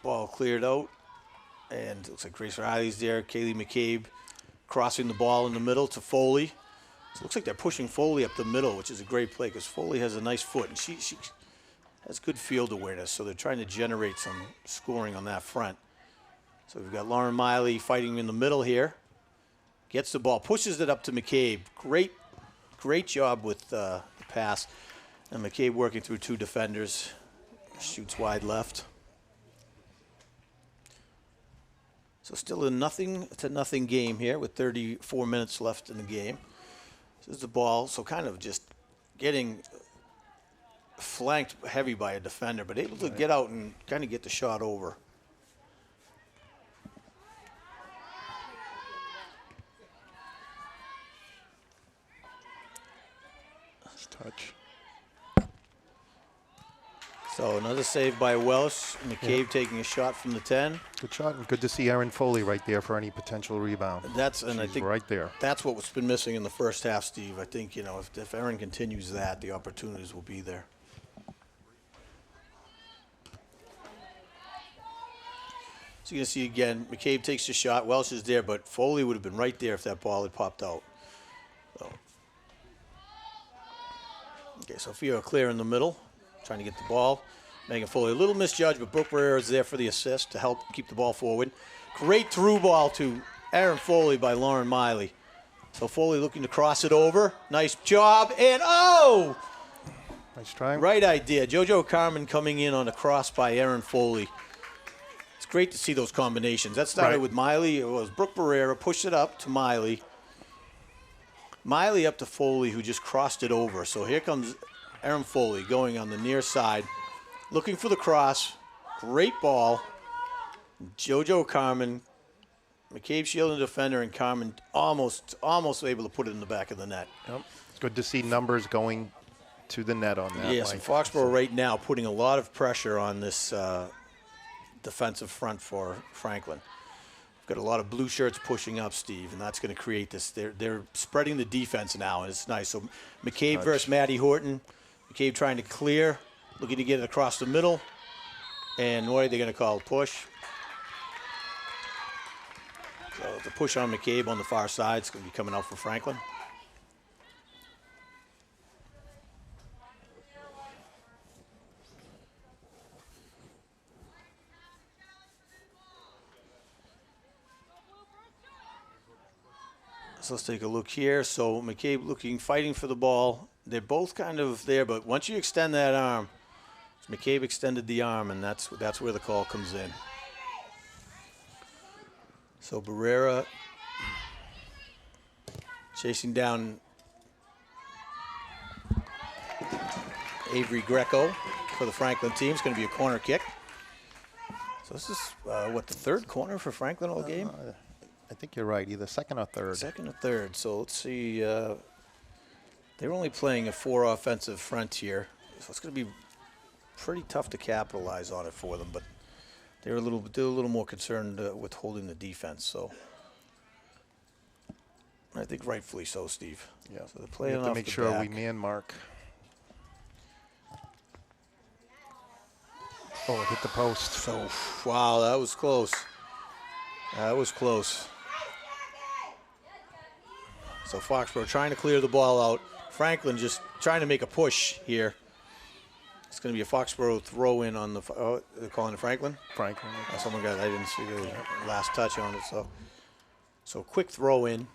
ball cleared out. And it looks like Grace Riley's there. Kaylee McCabe crossing the ball in the middle to Foley. So it looks like they're pushing Foley up the middle, which is a great play because Foley has a nice foot, and she has good field awareness, so they're trying to generate some scoring on that front. So we've got Lauren Miley fighting in the middle here. Gets the ball, pushes it up to McCabe. Great job with the pass. And McCabe working through 2 defenders. Shoots wide left. So still a 0-0 game here with 34 minutes left in the game. This is the ball, so kind of just getting flanked heavy by a defender, but able to get out and kind of get the shot over. Nice touch. So another save by Welsh. McCabe taking a shot from the 10. Good shot, and good to see Erin Foley right there for any potential rebound. I think right there. That's what's been missing in the first half, Steve. I think, if Erin continues that, the opportunities will be there. So you can see again, McCabe takes the shot. Welsh is there, but Foley would have been right there if that ball had popped out. So. Okay, Sophia clear in the middle, trying to get the ball. Megan Foley, a little misjudged, but Brooke Barrera is there for the assist to help keep the ball forward. Great through ball to Erin Foley by Lauren Miley. So Foley looking to cross it over. Nice job, and oh! Nice try. Right idea. JoJo Carmen coming in on a cross by Erin Foley. It's great to see those combinations. That started with Miley. It was Brooke Barrera, pushed it up to Miley. Miley up to Foley, who just crossed it over. So here comes Erin Foley going on the near side, looking for the cross. Great ball. JoJo Carmen, McCabe shielding the defender, and Carmen almost able to put it in the back of the net. Yep. It's good to see numbers going to the net on that. Yes, and Foxborough right now putting a lot of pressure on this defensive front for Franklin. Got a lot of blue shirts pushing up, Steve, and that's going to create this. They're spreading the defense now, and it's nice. So McCabe versus Maddie Horton. McCabe trying to clear, looking to get it across the middle. And what are they going to call? Push. So the push on McCabe on the far side is going to be coming out for Franklin. So let's take a look here. So McCabe fighting for the ball. They're both kind of there, but once you extend that arm, McCabe extended the arm, and that's where the call comes in. So Barrera chasing down Avery Greco for the Franklin team. It's going to be a corner kick. So this is, the third corner for Franklin all game? I think you're right, either second or third. Second or third. So let's see. They're only playing a 4 offensive front here, so it's going to be pretty tough to capitalize on it for them. But they're a little more concerned with holding the defense. So I think rightfully so, Steve. Yeah. So they're playing we have off to make the sure back. we man mark. Oh, it hit the post. So wow, that was close. That was close. So Foxborough trying to clear the ball out. Franklin just trying to make a push here. It's going to be a Foxborough throw in on the. Oh, they're calling it Franklin. Franklin. Someone got. I didn't see the last touch on it. So quick throw in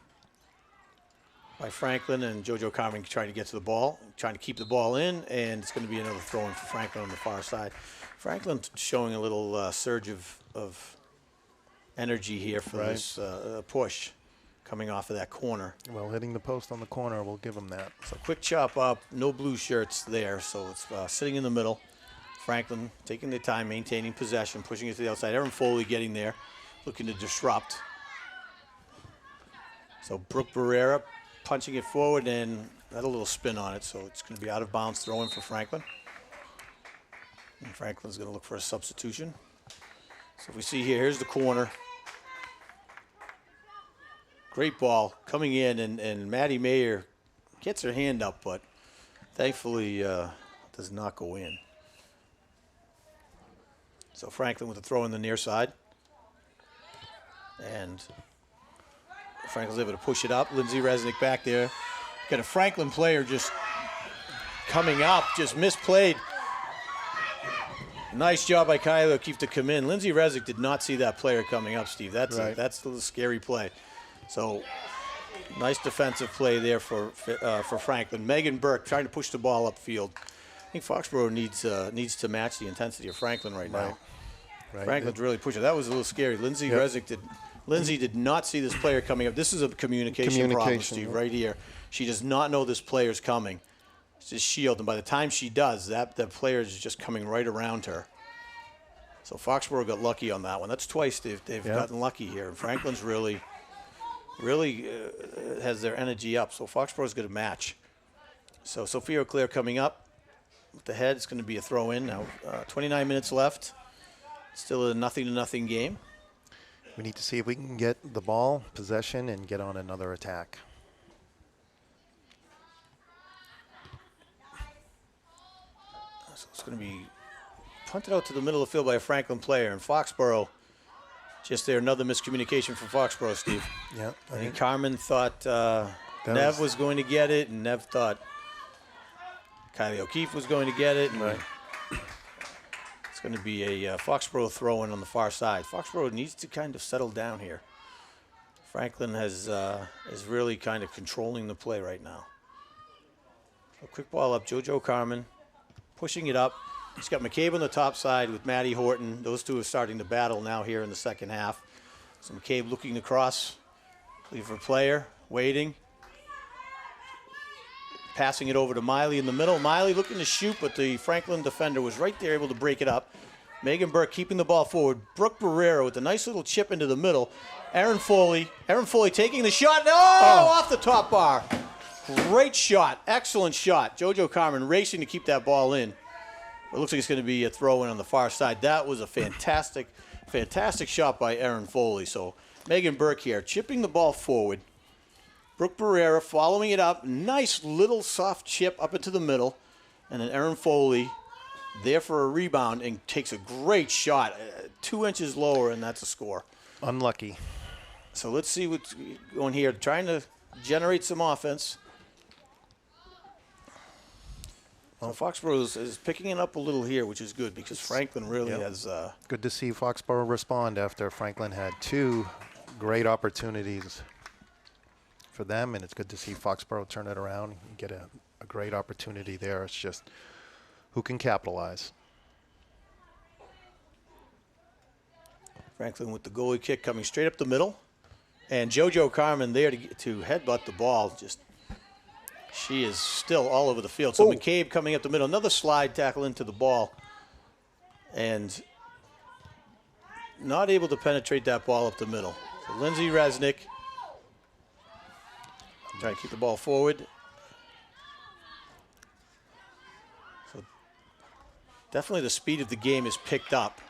by Franklin, and JoJo Carmen trying to get to the ball, trying to keep the ball in, and it's going to be another throw in for Franklin on the far side. Franklin showing a little surge of energy here for this push coming off of that corner. Well, hitting the post on the corner, we'll give them that. So quick chop up, no blue shirts there, so it's sitting in the middle. Franklin taking their time, maintaining possession, pushing it to the outside. Erin Foley getting there, looking to disrupt. So Brooke Barrera punching it forward and had a little spin on it, so it's going to be out of bounds throw-in for Franklin. And Franklin's going to look for a substitution. So if we see here, here's the corner. Great ball coming in, and Maddie Mayer gets her hand up, but thankfully does not go in. So Franklin with the throw in the near side. And Franklin's able to push it up. Lindsay Resnick back there. Got a Franklin player just coming up, just misplayed. Nice job by Kylie O'Keefe to come in. Lindsay Resnick did not see that player coming up, Steve. That's a little scary play. So nice defensive play there for Franklin. Megan Burke trying to push the ball upfield. I think Foxborough needs to match the intensity of Franklin right now. Right. Franklin's really pushing. That was a little scary. Lindsay Resnick did not see this player coming up. This is a communication problem, Steve, right here. She does not know this player's coming. It's just shield, and by the time she does, that player is just coming right around her. So Foxborough got lucky on that one. That's twice they've gotten lucky here. And Franklin's really has their energy up. So Foxborough's going to match. So Sophia O'Clair coming up with the head. It's going to be a throw in now. 29 minutes left. Still a 0-0 game. We need to see if we can get the ball, possession, and get on another attack. So it's going to be punted out to the middle of the field by a Franklin player. And Foxborough, just there, another miscommunication from Foxborough, Steve. Yeah. I think Carmen thought Nev was going to get it, and Nev thought Kylie O'Keefe was going to get it. And it's going to be a Foxborough throw-in on the far side. Foxborough needs to kind of settle down here. Franklin is really kind of controlling the play right now. So quick ball up, JoJo Carmen pushing it up. She's got McCabe on the top side with Maddie Horton. Those two are starting to battle now here in the second half. So McCabe looking across, leave her player, waiting. Passing it over to Miley in the middle. Miley looking to shoot, but the Franklin defender was right there able to break it up. Megan Burke keeping the ball forward. Brooke Barrera with a nice little chip into the middle. Erin Foley taking the shot. Off the top bar. Great shot. Excellent shot. JoJo Carmen racing to keep that ball in. It looks like it's going to be a throw-in on the far side. That was a fantastic shot by Erin Foley. So Megan Burke here chipping the ball forward. Brooke Barrera following it up. Nice little soft chip up into the middle. And then Erin Foley there for a rebound and takes a great shot. 2 inches lower, and that's a score. Unlucky. So let's see what's going here. Trying to generate some offense. Well, Foxborough is picking it up a little here, which is good because Franklin really has... Good to see Foxborough respond after Franklin had 2 great opportunities for them, and it's good to see Foxborough turn it around and get a great opportunity there. It's just who can capitalize. Franklin with the goalie kick coming straight up the middle. And JoJo Carmen there to headbutt the ball. Just, she is still all over the field. So McCabe coming up the middle. Another slide tackle into the ball. And not able to penetrate that ball up the middle. So Lindsay Resnick trying to keep the ball forward. So definitely the speed of the game is picked up.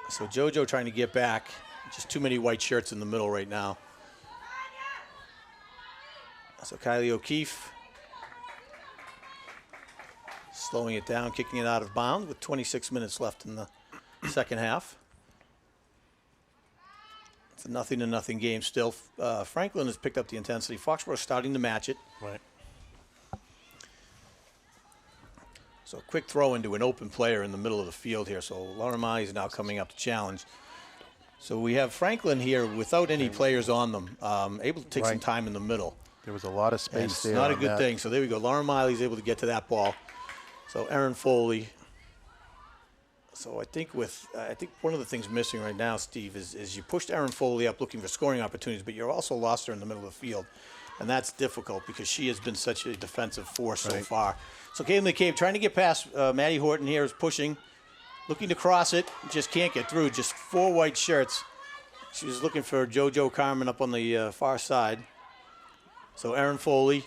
So JoJo trying to get back. Just too many white shirts in the middle right now. So Kylie O'Keefe slowing it down, kicking it out of bounds with 26 minutes left in the second half. It's a 0-0 game still. Franklin has picked up the intensity. Foxborough starting to match it. Right. So quick throw into an open player in the middle of the field here. So Lauren Mai is now coming up to challenge. So we have Franklin here without any players on them, able to take some time in the middle. There was a lot of space It's there. not a good thing. So there we go. Lauren Miley's able to get to that ball. So Erin Foley. So I think one of the things missing right now, Steve, is you pushed Erin Foley up looking for scoring opportunities, but you also lost her in the middle of the field. And that's difficult because she has been such a defensive force so far. So Caitlin McCabe trying to get past Maddie Horton here is pushing, looking to cross it, just can't get through. Just 4 white shirts. She was looking for JoJo Carmen up on the far side. So Erin Foley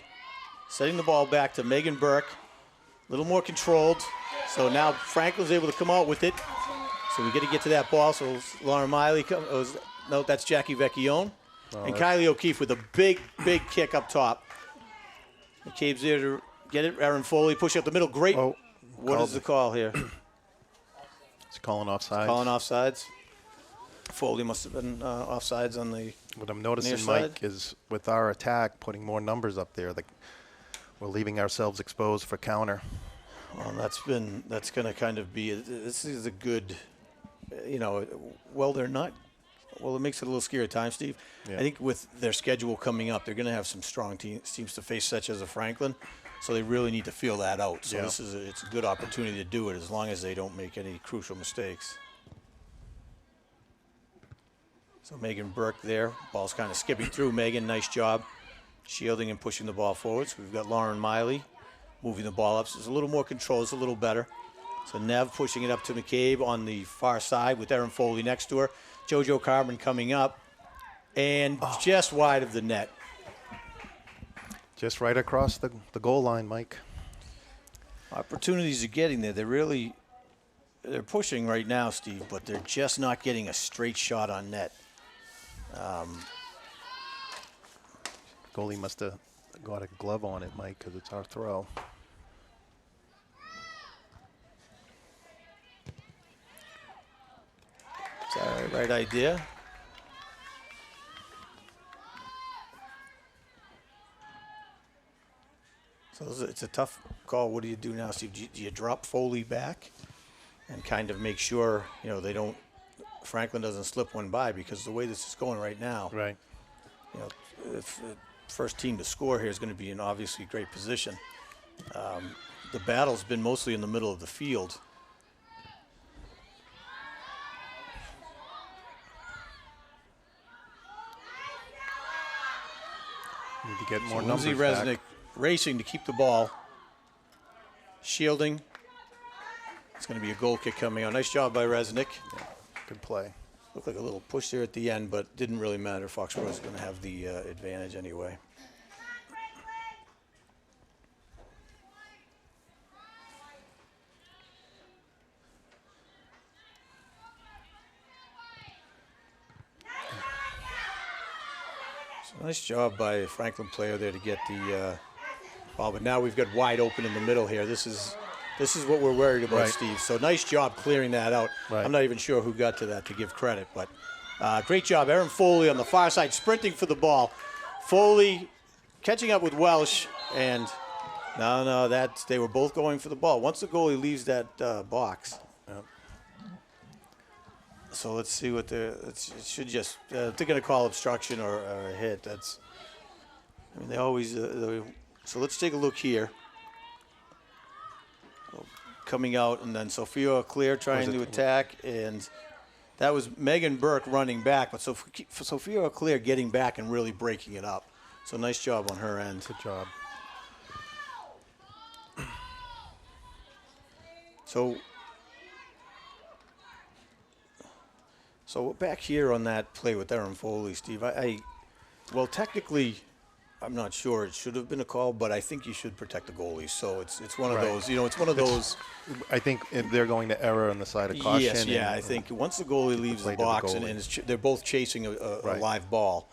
setting the ball back to Megan Burke. A little more controlled. So now Franklin's able to come out with it. So we got to get to that ball. So Lauren Miley no, that's Jackie Vecchione. And Kylie O'Keefe with a big kick up top. McCabe's there to get it. Erin Foley push up the middle. Great. What is the call here? It's calling offsides. Calling offsides. Foley must have been offsides on the What I'm near noticing, side. Mike, is with our attack, putting more numbers up there, we're leaving ourselves exposed for counter. Well, that's going to kind of be, this is a good, they're not, well, it makes it a little scary at times, Steve. Yeah. I think with their schedule coming up, they're going to have some strong teams to face, such as a Franklin, so they really need to feel that out. So Yeah. it's a good opportunity to do it as long as they don't make any crucial mistakes. So Megan Burke there, ball's kind of skipping through. Megan, nice job shielding and pushing the ball forward. So we've got Lauren Miley moving the ball up. So there's a little more control, it's a little better. So Nev pushing it up to McCabe on the far side with Erin Foley next to her. JoJo Carbon coming up and just wide of the net. Just right across the goal line, Mike. Opportunities are getting there. They're pushing right now, Steve, but they're just not getting a straight shot on net. Goalie must have got a glove on it, Mike, because it's our throw. Is that the right idea? So it's a tough call. What do you do now, Steve? Do you drop Foley back and kind of make sure, Franklin doesn't slip one by, because the way this is going right now, Right. if the first team to score here is going to be in obviously great position. The battle's been mostly in the middle of the field. Need to get more Lindsay numbers Resnick back. racing to keep the ball. Shielding. It's going to be a goal kick coming out. Nice job by Resnick. Yeah, good play. Looked like a little push there at the end, but didn't really matter. Foxborough is going to have the advantage anyway. So nice job by a Franklin player there to get the ball, but now we've got wide open in the middle here. This is what we're worried about, Right. Steve. So nice job clearing that out. Right. I'm not even sure who got to that to give credit, but great job. Erin Foley on the far side sprinting for the ball. Foley catching up with Welsh, and they were both going for the ball. Once the goalie leaves that box. Yep. So let's see what it should just, they're going to call obstruction or a hit. They always, so let's take a look here. Coming out, and then Sophia Clear trying to attack, and that was Megan Burke running back, but for Sophia Clear getting back and really breaking it up. So nice job on her end. Good job. So back here on that play with Erin Foley, Steve, well, technically, I'm not sure it should have been a call, but I think you should protect the goalies. So it's one of Right. those, it's one of those. I think they're going to error on the side of caution. Yes, yeah, I think once the goalie leaves the play to the box and goalie. they're both chasing a Right. live ball,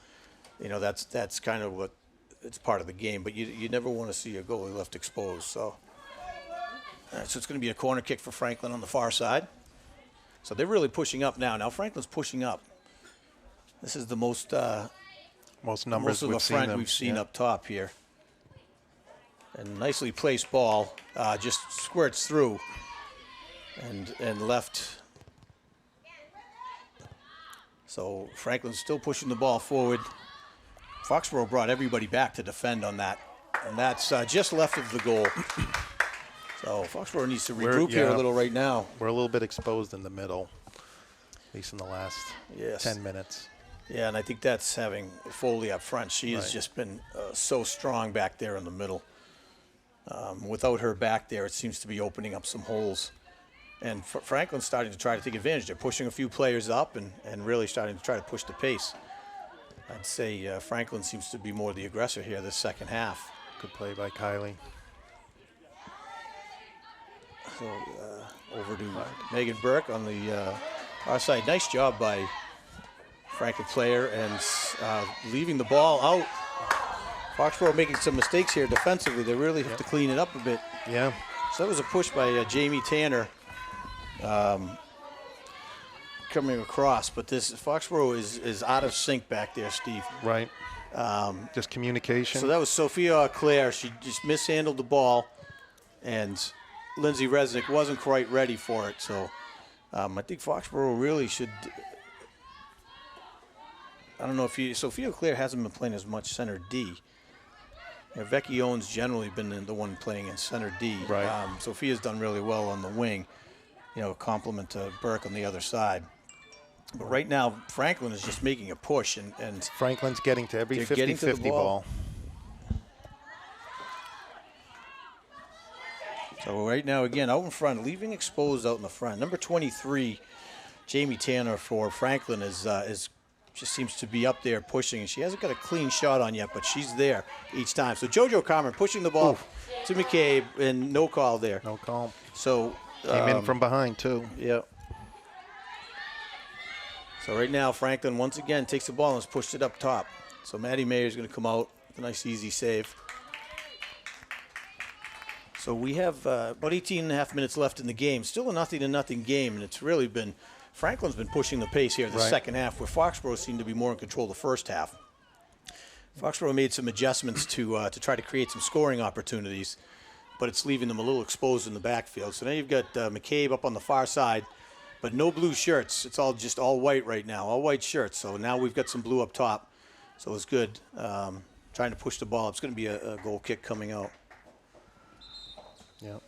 that's kind of what it's part of the game. But you never want to see a goalie left exposed. So it's going to be a corner kick for Franklin on the far side. So they're really pushing up now. Now Franklin's pushing up. This is the most Numbers most of the we've seen front them. we've seen Yeah. up top here. And nicely placed ball, just squirts through and left. So Franklin's still pushing the ball forward. Foxborough brought everybody back to defend on that, and that's just left of the goal. So Foxborough needs to regroup here a little right now. We're a little bit exposed in the middle, at least in the last Yes. 10 minutes. Yeah, and I think that's having Foley up front. She has Right. just been so strong back there in the middle. Without her back there, it seems to be opening up some holes. And Franklin's starting to try to take advantage. They're pushing a few players up and really starting to try to push the pace. I'd say Franklin seems to be more the aggressor here this second half. Good play by Kylie. So over to Megan Burke on the our side. Nice job by Franklin player and leaving the ball out. Foxborough making some mistakes here defensively. They really have to clean it up a bit. Yeah. So that was a push by Jamie Tanner. Kind coming across, but this Foxborough is out of sync back there, Steve. Right. Just communication. So that was Sophia Claire. She just mishandled the ball, and Lindsay Resnick wasn't quite ready for it. So I think Foxborough really should. I don't know if Sophia Claire hasn't been playing as much center D. Becky Owens generally been the one playing in center D. Right. Sophia's done really well on the wing, compliment to Burke on the other side. But right now, Franklin is just making a push, and Franklin's getting to every 50-50 ball. So right now, again, out in front, leaving exposed out in the front. Number 23, Jamie Tanner for Franklin is just seems to be up there pushing, and she hasn't got a clean shot on yet, but she's there each time. So JoJo Carmen pushing the ball to McCabe, and no call there. No call. So came in from behind too. Yeah. So right now, Franklin once again takes the ball and has pushed it up top. So Maddie Mayer's going to come out with a nice easy save. So we have about 18 and a half minutes left in the game. Still a 0-0 game, and it's really been Franklin's been pushing the pace here the second half, where Foxborough seemed to be more in control the first half. Foxborough made some adjustments to try to create some scoring opportunities, but it's leaving them a little exposed in the backfield. So now you've got McCabe up on the far side, but no blue shirts. It's all white right now, all white shirts. So now we've got some blue up top, so it's good. Trying to push the ball. It's going to be a goal kick coming out. Yeah.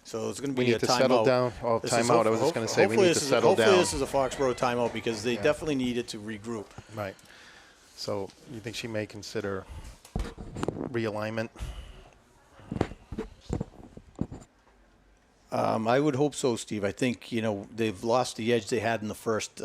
So it's going to be we need a to timeout. settle down. Oh, timeout. I was just going to say we need to settle down. Hopefully this is a Foxborough timeout because they definitely need it to regroup. Right. So you think she may consider realignment? I would hope so, Steve. I think they've lost the edge they had in the first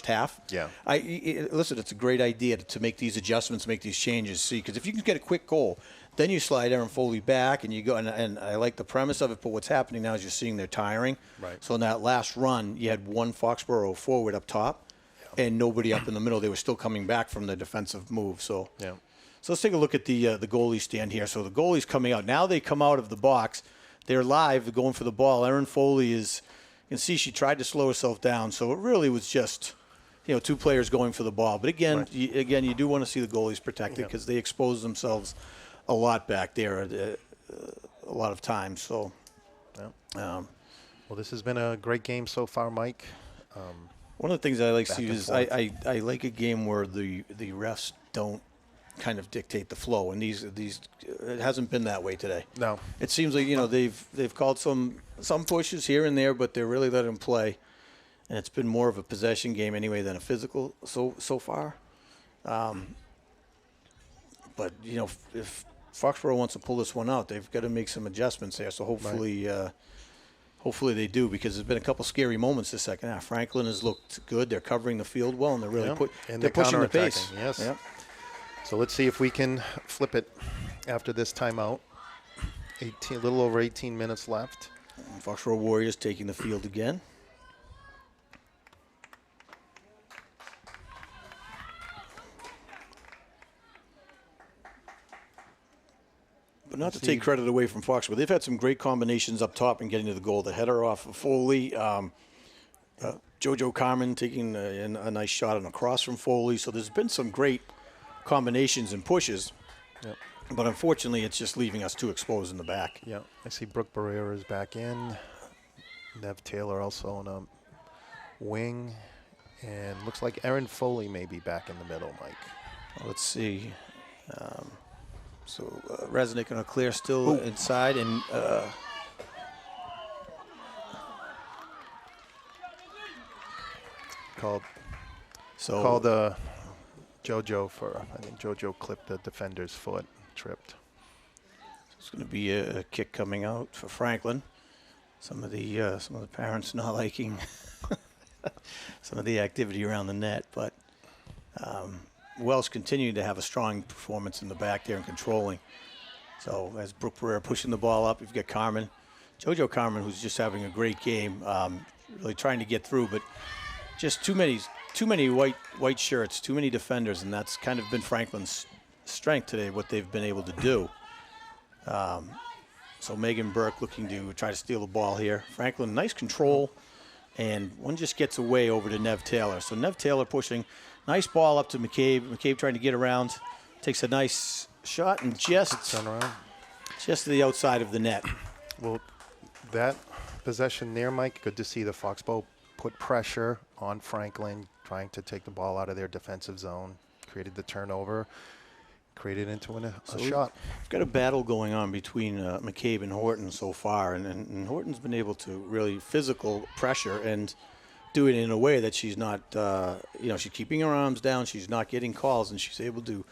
half. Yeah. Listen, it's a great idea to make these adjustments, make these changes. See, because if you can get a quick goal, then you slide Aaron Foley back, and you go. And I like the premise of it, but what's happening now is you're seeing they're tiring. Right. So in that last run, you had one Foxborough forward up top, and nobody up in the middle. They were still coming back from the defensive move. So. Yeah. So let's take a look at the goalie stand here. So the goalie's coming out. Now they come out of the box. They're live. They're going for the ball. Erin Foley is, you can see she tried to slow herself down. So it really was just, two players going for the ball. But again, you do want to see the goalies protected because they expose themselves a lot back there a lot of times. So, well, this has been a great game so far, Mike. One of the things I like to see is I like a game where the refs don't kind of dictate the flow, and these it hasn't been that way today. No, it seems like they've called some pushes here and there, but they're really letting them play, and it's been more of a possession game anyway than a physical so far. But if Foxborough wants to pull this one out, they've got to make some adjustments there. So hopefully. Hopefully they do, because there's been a couple scary moments this second half. Franklin has looked good. They're covering the field well, and they're really they're pushing the pace. Yes. Yep. So let's see if we can flip it after this timeout. A little over 18 minutes left. Foxborough Warriors taking the field again. But not to take credit away from Foxborough. They've had some great combinations up top and getting to the goal. The header off of Foley. JoJo Carmen taking a nice shot on a cross from Foley. So there's been some great combinations and pushes. Yep. But unfortunately, it's just leaving us too exposed in the back. Yeah, I see Brooke Barrera is back in. Nev Taylor also on a wing. And looks like Erin Foley may be back in the middle, Mike. Let's see. So Resnick and Leclerc still inside, and called JoJo for, I think JoJo clipped the defender's foot, tripped. It's going to be a kick coming out for Franklin. Some of the parents not liking some of the activity around the net, but Welsh continuing to have a strong performance in the back there and controlling. So as Brooke Pereira pushing the ball up, you've got Carmen. JoJo Carmen, who's just having a great game, really trying to get through, but just too many white shirts, too many defenders, and that's kind of been Franklin's strength today, what they've been able to do. So Megan Burke looking to try to steal the ball here. Franklin, nice control, and one just gets away over to Nev Taylor. So Nev Taylor pushing, nice ball up to McCabe. McCabe trying to get around, takes a nice shot and just to the outside of the net. Well, that possession there, Mike, good to see the Foxborough put pressure on Franklin, trying to take the ball out of their defensive zone, created the turnover, created into a shot. We've got a battle going on between McCabe and Horton so far, and Horton's been able to really physical pressure and do it in a way that she's not, she's keeping her arms down, she's not getting calls, and she's able to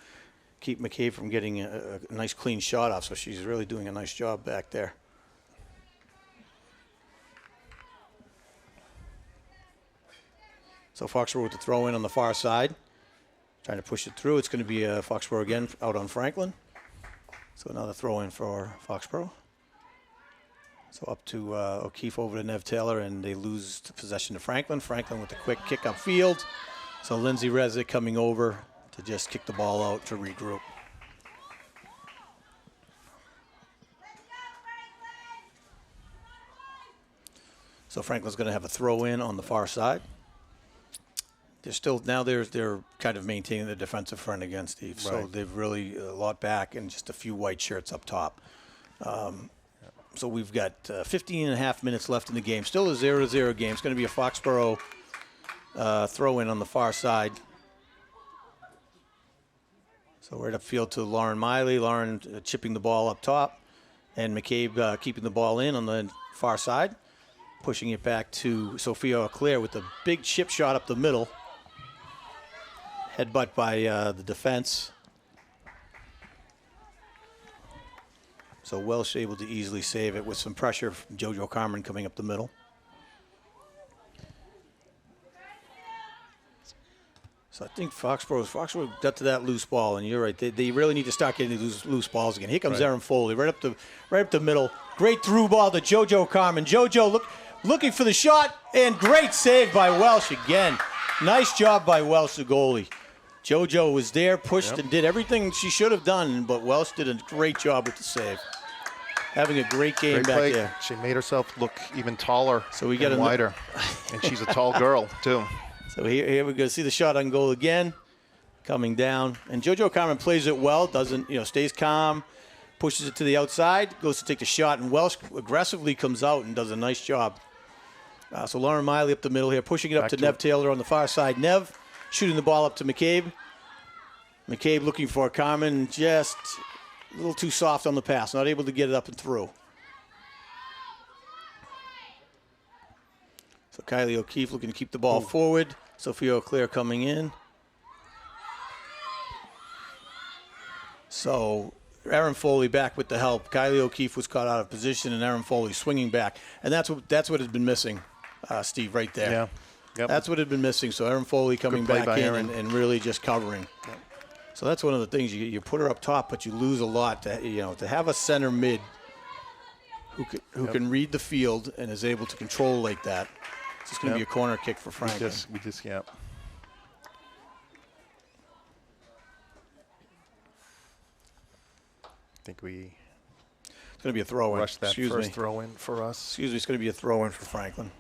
keep McCabe from getting a nice clean shot off, so she's really doing a nice job back there. So Foxborough with the throw in on the far side. Trying to push it through. It's going to be Foxborough again out on Franklin. So another throw in for Foxborough. So up to O'Keefe over to Nev Taylor, and they lose the possession to Franklin. Franklin with a quick kick upfield. So Lindsay Resnick coming over to just kick the ball out to regroup. So Franklin's going to have a throw in on the far side. They're kind of maintaining the defensive front again, Steve. So Right. they've really a lot back and just a few white shirts up top. So we've got 15 and a half minutes left in the game. Still a 0-0 game. It's going to be a Foxborough throw-in on the far side. So right upfield to Lauren Miley. Lauren chipping the ball up top. And McCabe keeping the ball in on the far side. Pushing it back to Sophia Auclair with a big chip shot up the middle. Headbutt by the defense. So Welsh able to easily save it with some pressure from JoJo Carmen coming up the middle. So I think Foxborough got to that loose ball, and you're right. They really need to start getting these loose balls again. Here comes Erin Foley right up the middle. Great through ball to JoJo Carmen. JoJo looking for the shot, and great save by Welsh again. Nice job by Welsh, the goalie. JoJo was there, pushed and did everything she should have done, but Welsh did a great job with the save. Having a great game back there. She made herself look even taller and wider, and she's a tall girl, too. So here we go. See the shot on goal again, coming down. And JoJo Carmen plays it well, stays calm, pushes it to the outside, goes to take the shot, and Welsh aggressively comes out and does a nice job. So Lauren Miley up the middle here, pushing it up to Nev Taylor on the far side. Nev shooting the ball up to McCabe. McCabe looking for Carmen, just a little too soft on the pass, not able to get it up and through. So Kylie O'Keefe looking to keep the ball forward. Sophia Auclair coming in. So Erin Foley back with the help. Kylie O'Keefe was caught out of position, and Erin Foley swinging back. And that's what had been missing, Steve, right there. Yeah. Yep. That's what had been missing. So Erin Foley coming back in and really just covering. Yep. So that's one of the things. You put her up top, but you lose a lot. To have a center mid who can read the field and is able to control like that. It's just going to be a corner kick for Franklin. We just I think we It's going to be a throw-in. rushed that first throw-in for us. Excuse me, it's going to be a throw-in for Franklin.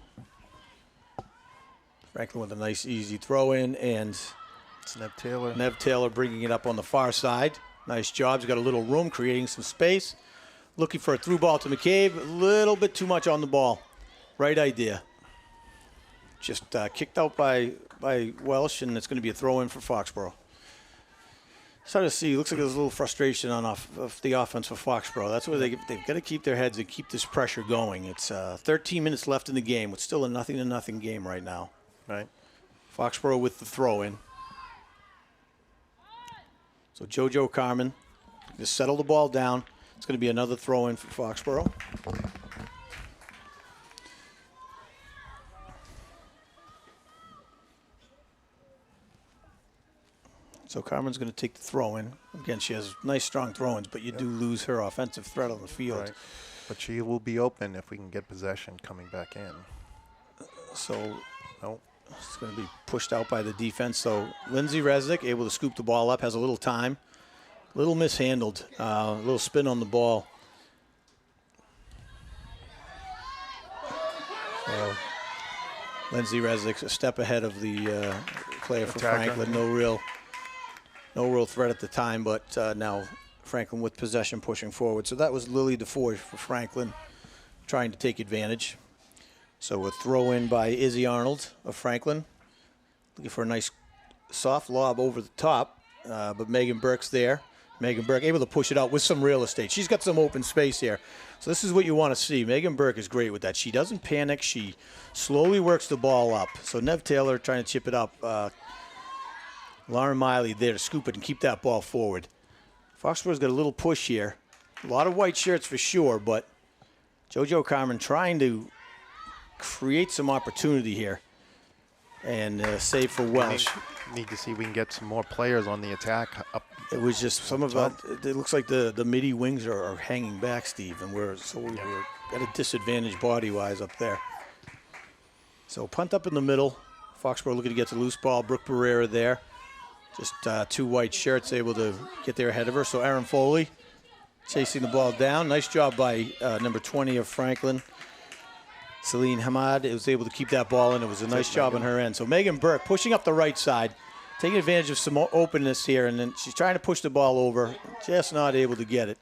Franklin with a nice, easy throw-in, and It's Nev Taylor. Nev Taylor bringing it up on the far side. Nice job. He's got a little room, creating some space. Looking for a through ball to McCabe. A little bit too much on the ball. Right idea. Just kicked out by Welsh, and it's going to be a throw-in for Foxborough. Starting to see, looks like there's a little frustration of the offense for Foxborough. That's where they've got to keep their heads and keep this pressure going. It's 13 minutes left in the game. It's still a 0-0 game right now. Right. Foxborough with the throw-in. So JoJo Carmen just settle the ball down. It's going to be another throw-in for Foxborough. So Carmen's going to take the throw-in. Again, she has nice, strong throw-ins, but you do lose her offensive threat on the field. Right. But she will be open if we can get possession coming back in. So it's going to be pushed out by the defense. So Lindsay Resnick able to scoop the ball up, has a little time. A little mishandled, a little spin on the ball. Lindsay Resnick a step ahead of the player for Attacker. Franklin. No real threat at the time, but now Franklin with possession pushing forward. So that was Lily DeForge for Franklin trying to take advantage. So a throw in by Izzy Arnold of Franklin. Looking for a nice soft lob over the top, but Megan Burke's there. Megan Burke able to push it out with some real estate. She's got some open space here. So this is what you want to see. Megan Burke is great with that. She doesn't panic. She slowly works the ball up. So Nev Taylor trying to chip it up. Lauren Miley there to scoop it and keep that ball forward. Foxborough's got a little push here. A lot of white shirts for sure, but JoJo Carmen trying to create some opportunity here and save for Welsh. Need to see if we can get some more players on the attack up. It was just some of it looks like the midi wings are hanging back, Steve, and we're at a disadvantage body-wise up there. So punt up in the middle. Foxborough looking to get the loose ball. Brooke Barrera there. Just two white shirts able to get there ahead of her. So Aaron Foley chasing the ball down. Nice job by number 20 of Franklin. Celine Hamad was able to keep that ball in. It was a nice job on her end. So Megan Burke pushing up the right side, taking advantage of some openness here, and then she's trying to push the ball over, just not able to get it.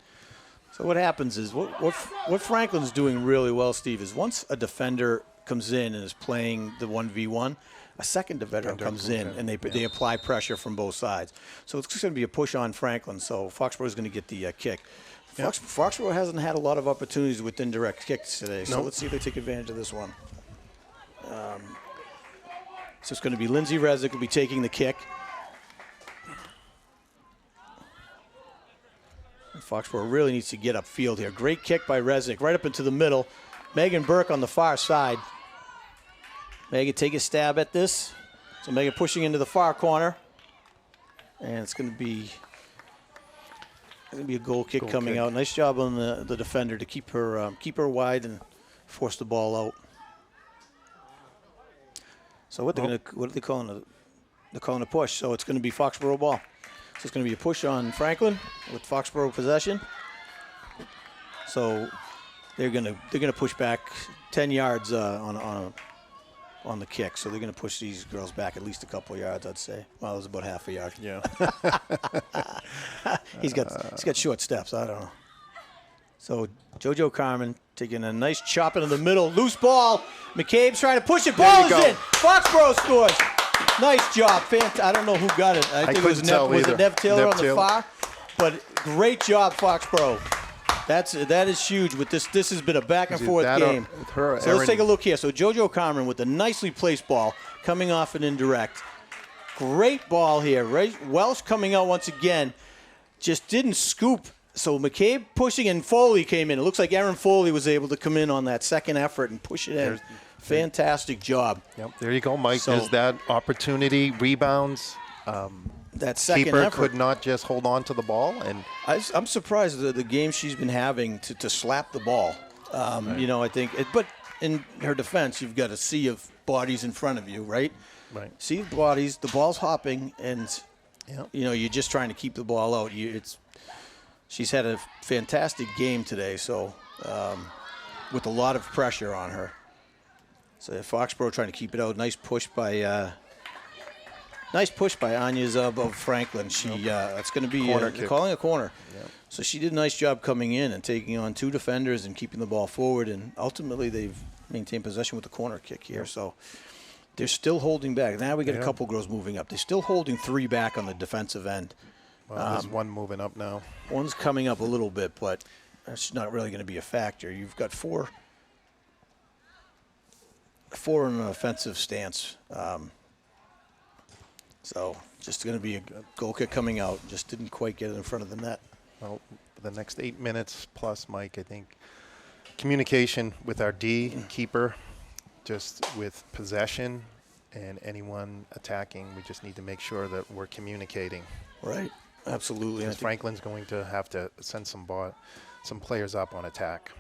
So what happens is, what Franklin's doing really well, Steve, is once a defender comes in and is playing the 1v1, a second defender comes in, and they apply pressure from both sides. So it's going to be a push on Franklin, so Foxborough is going to get the kick. Foxborough hasn't had a lot of opportunities with indirect kicks today, so let's see if they take advantage of this one. So it's going to be Lindsay Resnick will be taking the kick. And Foxborough really needs to get upfield here. Great kick by Resnick, right up into the middle. Megan Burke on the far side. Megan take a stab at this. So Megan pushing into the far corner. And it's going to be a goal kick coming out. Nice job on the defender to keep her wide and force the ball out. So what are they calling it? They're calling a push. So it's going to be Foxborough ball. So it's going to be a push on Franklin with Foxborough possession. So they're going to push back 10 yards on the kick. So they're going to push these girls back at least a couple yards, I'd say. Well, it was about half a yard. Yeah. He's got short steps. I don't know. So JoJo Carmen taking a nice chop into the middle. Loose ball. McCabe's trying to push it. Ball is in. Foxborough scores. Nice job. I don't know who got it. I think it was Nev Taylor on the far. But great job, Foxborough. That is huge. With this has been a back and forth game. So let's take a look here. So JoJo Carmen with a nicely placed ball coming off an indirect. Great ball here. Welsh coming out once again. Just didn't scoop. So McCabe pushing and Foley came in. It looks like Aaron Foley was able to come in on that second effort and push it in. Fantastic job. Yep. There you go, Mike. There's that opportunity. Rebounds. That second keeper effort could not just hold on to the ball. And I'm surprised at the game she's been having to slap the ball. You know, I think. But in her defense, you've got a sea of bodies in front of you, right? Right. Sea of bodies, the ball's hopping, and you know, you're just trying to keep the ball out. She's had a fantastic game today, so with a lot of pressure on her. So Foxborough trying to keep it out. Nice push by Anya Zub of Franklin. That's going to be calling a corner. Yep. So she did a nice job coming in and taking on two defenders and keeping the ball forward. And ultimately, they've maintained possession with the corner kick here. Yep. So they're still holding back. Now we got a couple girls moving up. They're still holding three back on the defensive end. Well, there's one moving up now. One's coming up a little bit, but that's not really going to be a factor. You've got four in an offensive stance. So just going to be a goal kick coming out. Just didn't quite get it in front of the net. Well, the next 8 minutes plus, Mike, I think communication with our D keeper, just with possession and anyone attacking, we just need to make sure that we're communicating. Right. Absolutely. Because Franklin's going to have to send some players up on attack.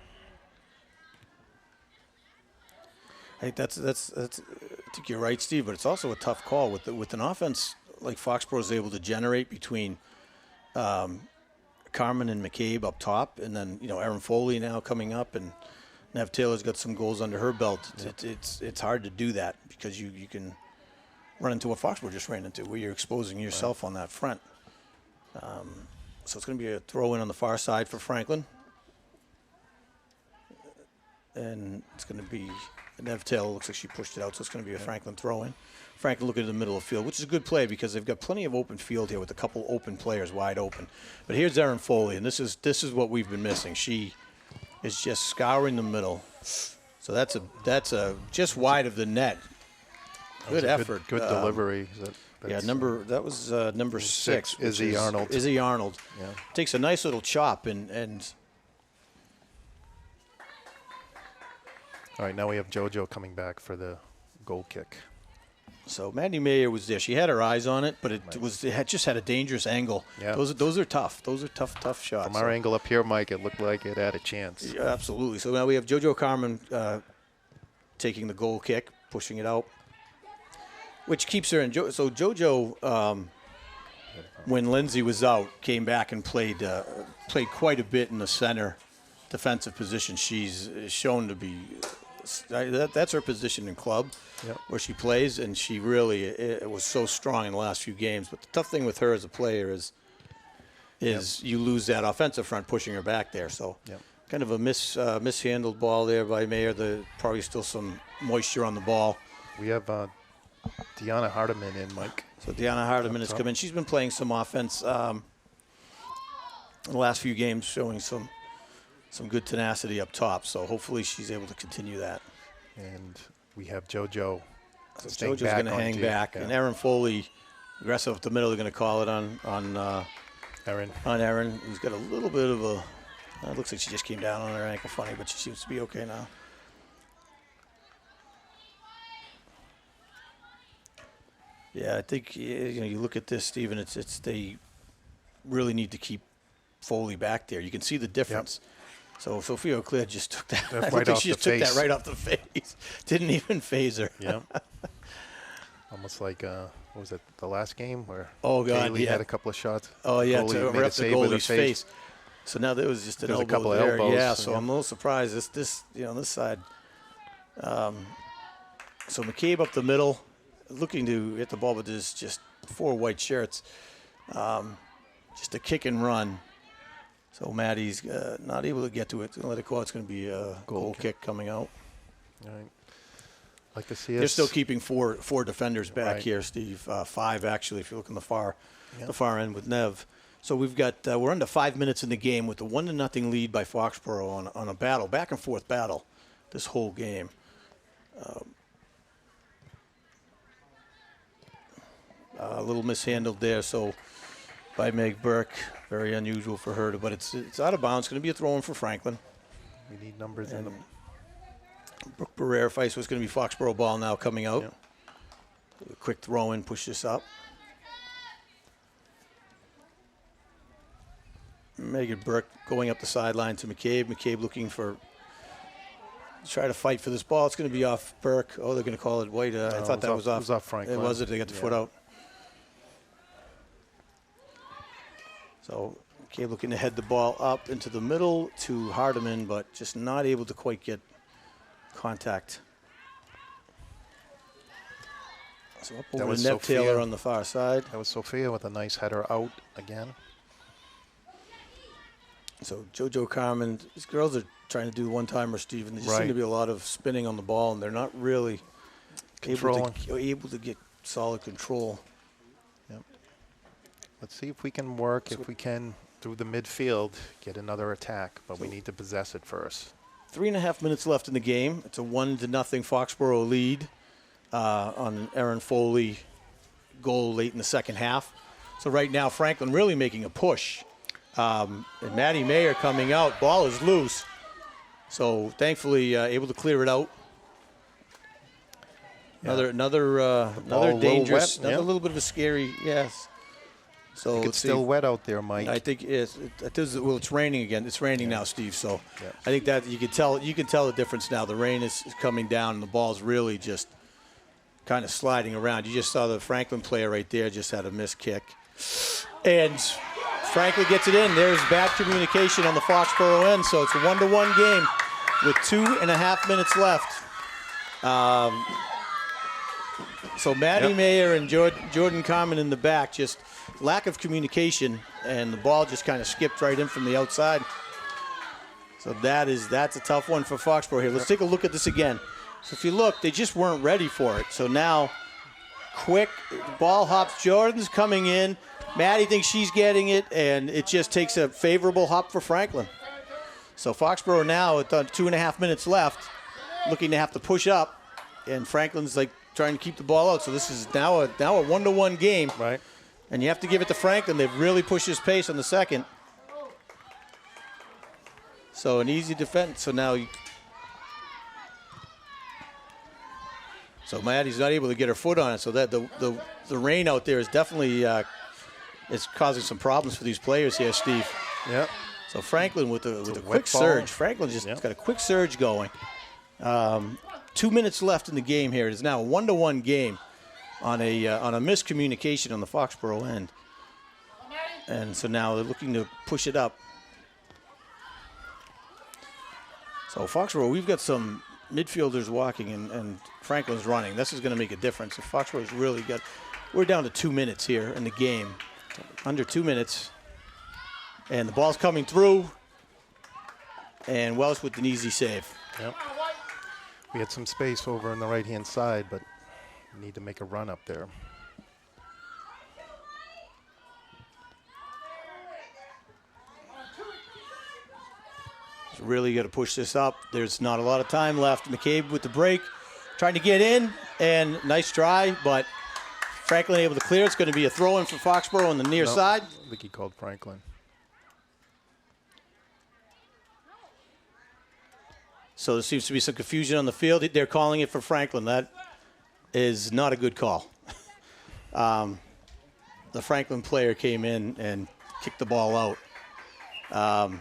I think I think you're right, Steve, but it's also a tough call with an offense like Foxborough is able to generate between Carmen and McCabe up top, and then Aaron Foley now coming up, and Nev Taylor's got some goals under her belt. It's hard to do that because you can run into what Foxborough just ran into, where you're exposing yourself on that front. So it's going to be a throw in on the far side for Franklin. And it's going to be Nev Taylor. Looks like she pushed it out, so it's going to be a Franklin throw in. Franklin looking at the middle of the field, which is a good play because they've got plenty of open field here with a couple open players wide open. But here's Erin Foley, and this is what we've been missing. She is just scouring the middle. So that's a just wide of the net. Good effort. Good delivery. That was number 6. Izzy Arnold. Izzy Arnold. Yeah. Takes a nice little chop and. All right, now we have JoJo coming back for the goal kick. So Maddie Mayer was there. She had her eyes on it, but it just had a dangerous angle. Yeah. Those are tough. Those are tough shots. From our angle up here, Mike, it looked like it had a chance. Yeah, absolutely. So now we have JoJo Carmen taking the goal kick, pushing it out, which keeps her in. So JoJo, when Lindsay was out, came back and played quite a bit in the center defensive position. She's shown to be. That's her position in club, where she plays, and she really it was so strong in the last few games. But the tough thing with her as a player is you lose that offensive front pushing her back there. So kind of a mishandled ball there by Mayer. Probably still some moisture on the ball. We have Deanna Hardiman in, Mike. So Deanna Hardiman has come in. She's been playing some offense in the last few games, showing some good tenacity up top, so hopefully she's able to continue that. And we have JoJo. So JoJo's going to hang back, and Erin Foley, aggressive up the middle. They're going to call it on Erin. On Erin, who's got a little bit of a. It looks like she just came down on her ankle, funny, but she seems to be okay now. Yeah, I think you look at this, Stephen. It's they really need to keep Foley back there. You can see the difference. Yep. So Sophia O'Clair just took that. I think she just took that right off the face. Didn't even phase her. Yeah. Almost like what was it? The last game where Kaylee had a couple of shots. Oh yeah, to rip the goalie's face. So now there was just an elbow a couple there. Of elbows. Yeah. So I'm a little surprised. This on this side. So McCabe up the middle, looking to hit the ball, but there's just 4 white shirts. Just a kick and run. So Maddie's not able to get to it. Going to let it go out. It's going to be a goal kick coming out. All right. Like to see us. They're still keeping four defenders back here, Steve. 5 actually, if you look on the far end with Nev. So we've got we're under 5 minutes in the game with a 1-0 lead by Foxborough on a battle, back and forth battle, this whole game. A little mishandled there. So. By Meg Burke, very unusual for her, but it's out of bounds. It's going to be a throw-in for Franklin. We need numbers in them. Brooke Barrera fights was going to be Foxborough ball now coming out. A quick throw-in, push this up. Megan Burke going up the sideline to McCabe. McCabe looking to try to fight for this ball. It's going to be off Burke. Oh, they're going to call it white. I thought that was off. It was off Franklin. It was it. They got the foot out. So McCabe looking to head the ball up into the middle to Hardiman, but just not able to quite get contact. So up over to Nev Taylor on the far side. That was Sophia with a nice header out again. So JoJo Carmen, these girls are trying to do one-timer, Stephen. There just seem to be a lot of spinning on the ball, and they're not really able to get solid control. Let's see if we can work, if we can, through the midfield, get another attack, but we need to possess it first. 3.5 minutes left in the game. It's a 1-0 Foxborough lead on an Erin Foley goal late in the second half. So right now, Franklin really making a push. And Maddie Mayer coming out. Ball is loose. So thankfully able to clear it out. Another dangerous, another little bit of a scary, So it's still wet out there, Mike. I think it's raining again. It's raining now, Steve. So I think that you can tell the difference now. The rain is coming down, and the ball's really just kind of sliding around. You just saw the Franklin player right there just had a missed kick, and Franklin gets it in. There's bad communication on the Foxborough end, so it's a 1-1 game. with 2.5 minutes left. So Maddie Mayer and Jordan Carmen in the back, just lack of communication, and the ball just kind of skipped right in from the outside. So that's a tough one for Foxborough here. Let's take a look at this again. So if you look, they just weren't ready for it. So now, quick, ball hops. Jordan's coming in. Maddie thinks she's getting it, and it just takes a favorable hop for Franklin. So Foxborough now, with 2.5 minutes left, looking to have to push up, and Franklin's like trying to keep the ball out. So this is now a 1-to-1 game. Right. And you have to give it to Franklin. They've really pushed his pace on the second. So an easy defense. So now Maddie's not able to get her foot on it. So that the rain out there is definitely it's causing some problems for these players here, Steve. Yep. So Franklin with a quick surge. Franklin just got a quick surge going. 2 minutes left in the game here. It is now a 1-to-1 game on a miscommunication on the Foxborough end. And so now they're looking to push it up. So Foxborough, we've got some midfielders walking and Franklin's running. This is going to make a difference. If Foxborough's really got, we're down to 2 minutes here in the game. Under 2 minutes. And the ball's coming through. And Welsh with an easy save. Yep. We had some space over on the right-hand side, but we need to make a run up there. Really got to push this up. There's not a lot of time left. McCabe with the break, trying to get in, and nice try, but Franklin able to clear. It's going to be a throw-in for Foxborough on the near side. I think he called Franklin. So there seems to be some confusion on the field. They're calling it for Franklin. That is not a good call. The Franklin player came in and kicked the ball out.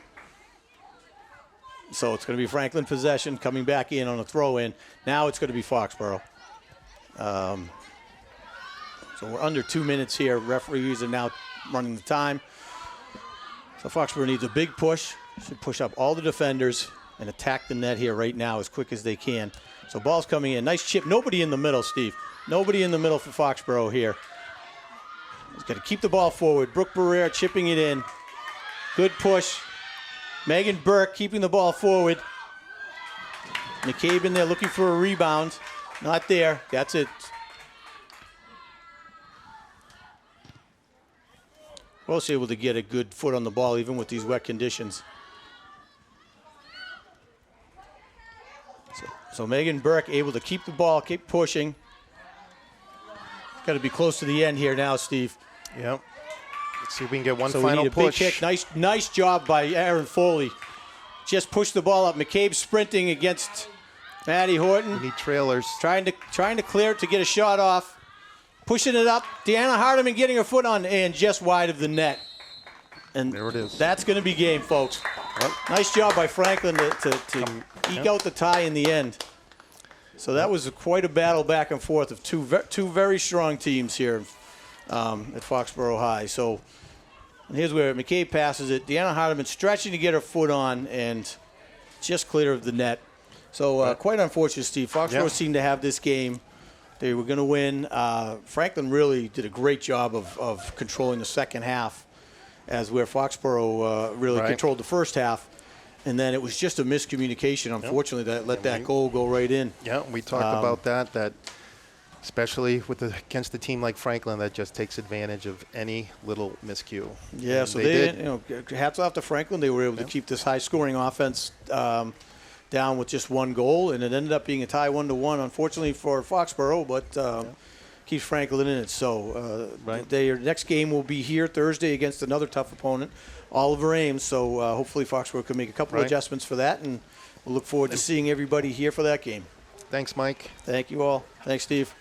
So it's going to be Franklin possession, coming back in on a throw-in. Now it's going to be Foxborough. So we're under 2 minutes here. Referees are now running the time. So Foxborough needs a big push. Should push up all the defenders and attack the net here right now as quick as they can. So ball's coming in. Nice chip. Nobody in the middle, Steve. Nobody in the middle for Foxborough here. He's got to keep the ball forward. Brooke Barrera chipping it in. Good push. Megan Burke keeping the ball forward. McCabe in there looking for a rebound. Not there. That's it. Welsh able to get a good foot on the ball even with these wet conditions. So Megan Burke able to keep the ball, keep pushing. Got to be close to the end here now, Steve. Yep. Let's see if we can get one So final we need a push. big kick. Nice job by Aaron Foley. Just pushed the ball up. McCabe sprinting against Maddie Horton. We need trailers. Trying to clear it to get a shot off. Pushing it up. Deanna Hardiman getting her foot on and just wide of the net. And there it is. That's going to be game, folks. Yep. Nice job by Franklin to eke out the tie in the end. So that was quite a battle back and forth of two very strong teams here at Foxborough High. So here's where McCabe passes it. Deanna Hardiman stretching to get her foot on and just clear of the net. So quite unfortunate, Steve. Foxborough seemed to have this game. They were going to win. Franklin really did a great job of controlling the second half, as where Foxborough really controlled the first half. And then it was just a miscommunication, unfortunately, that let that goal go right in. Yeah, we talked about that especially against a team like Franklin that just takes advantage of any little miscue. Yeah, and so they hats off to Franklin. They were able to keep this high-scoring offense down with just one goal, and it ended up being a tie 1-1, unfortunately for Foxborough, but keeps Franklin in it. So their next game will be here Thursday against another tough opponent, Oliver Ames. So hopefully Foxborough can make a couple of adjustments for that, and we'll look forward to seeing everybody here for that game. Thanks, Mike. Thank you all. Thanks, Steve.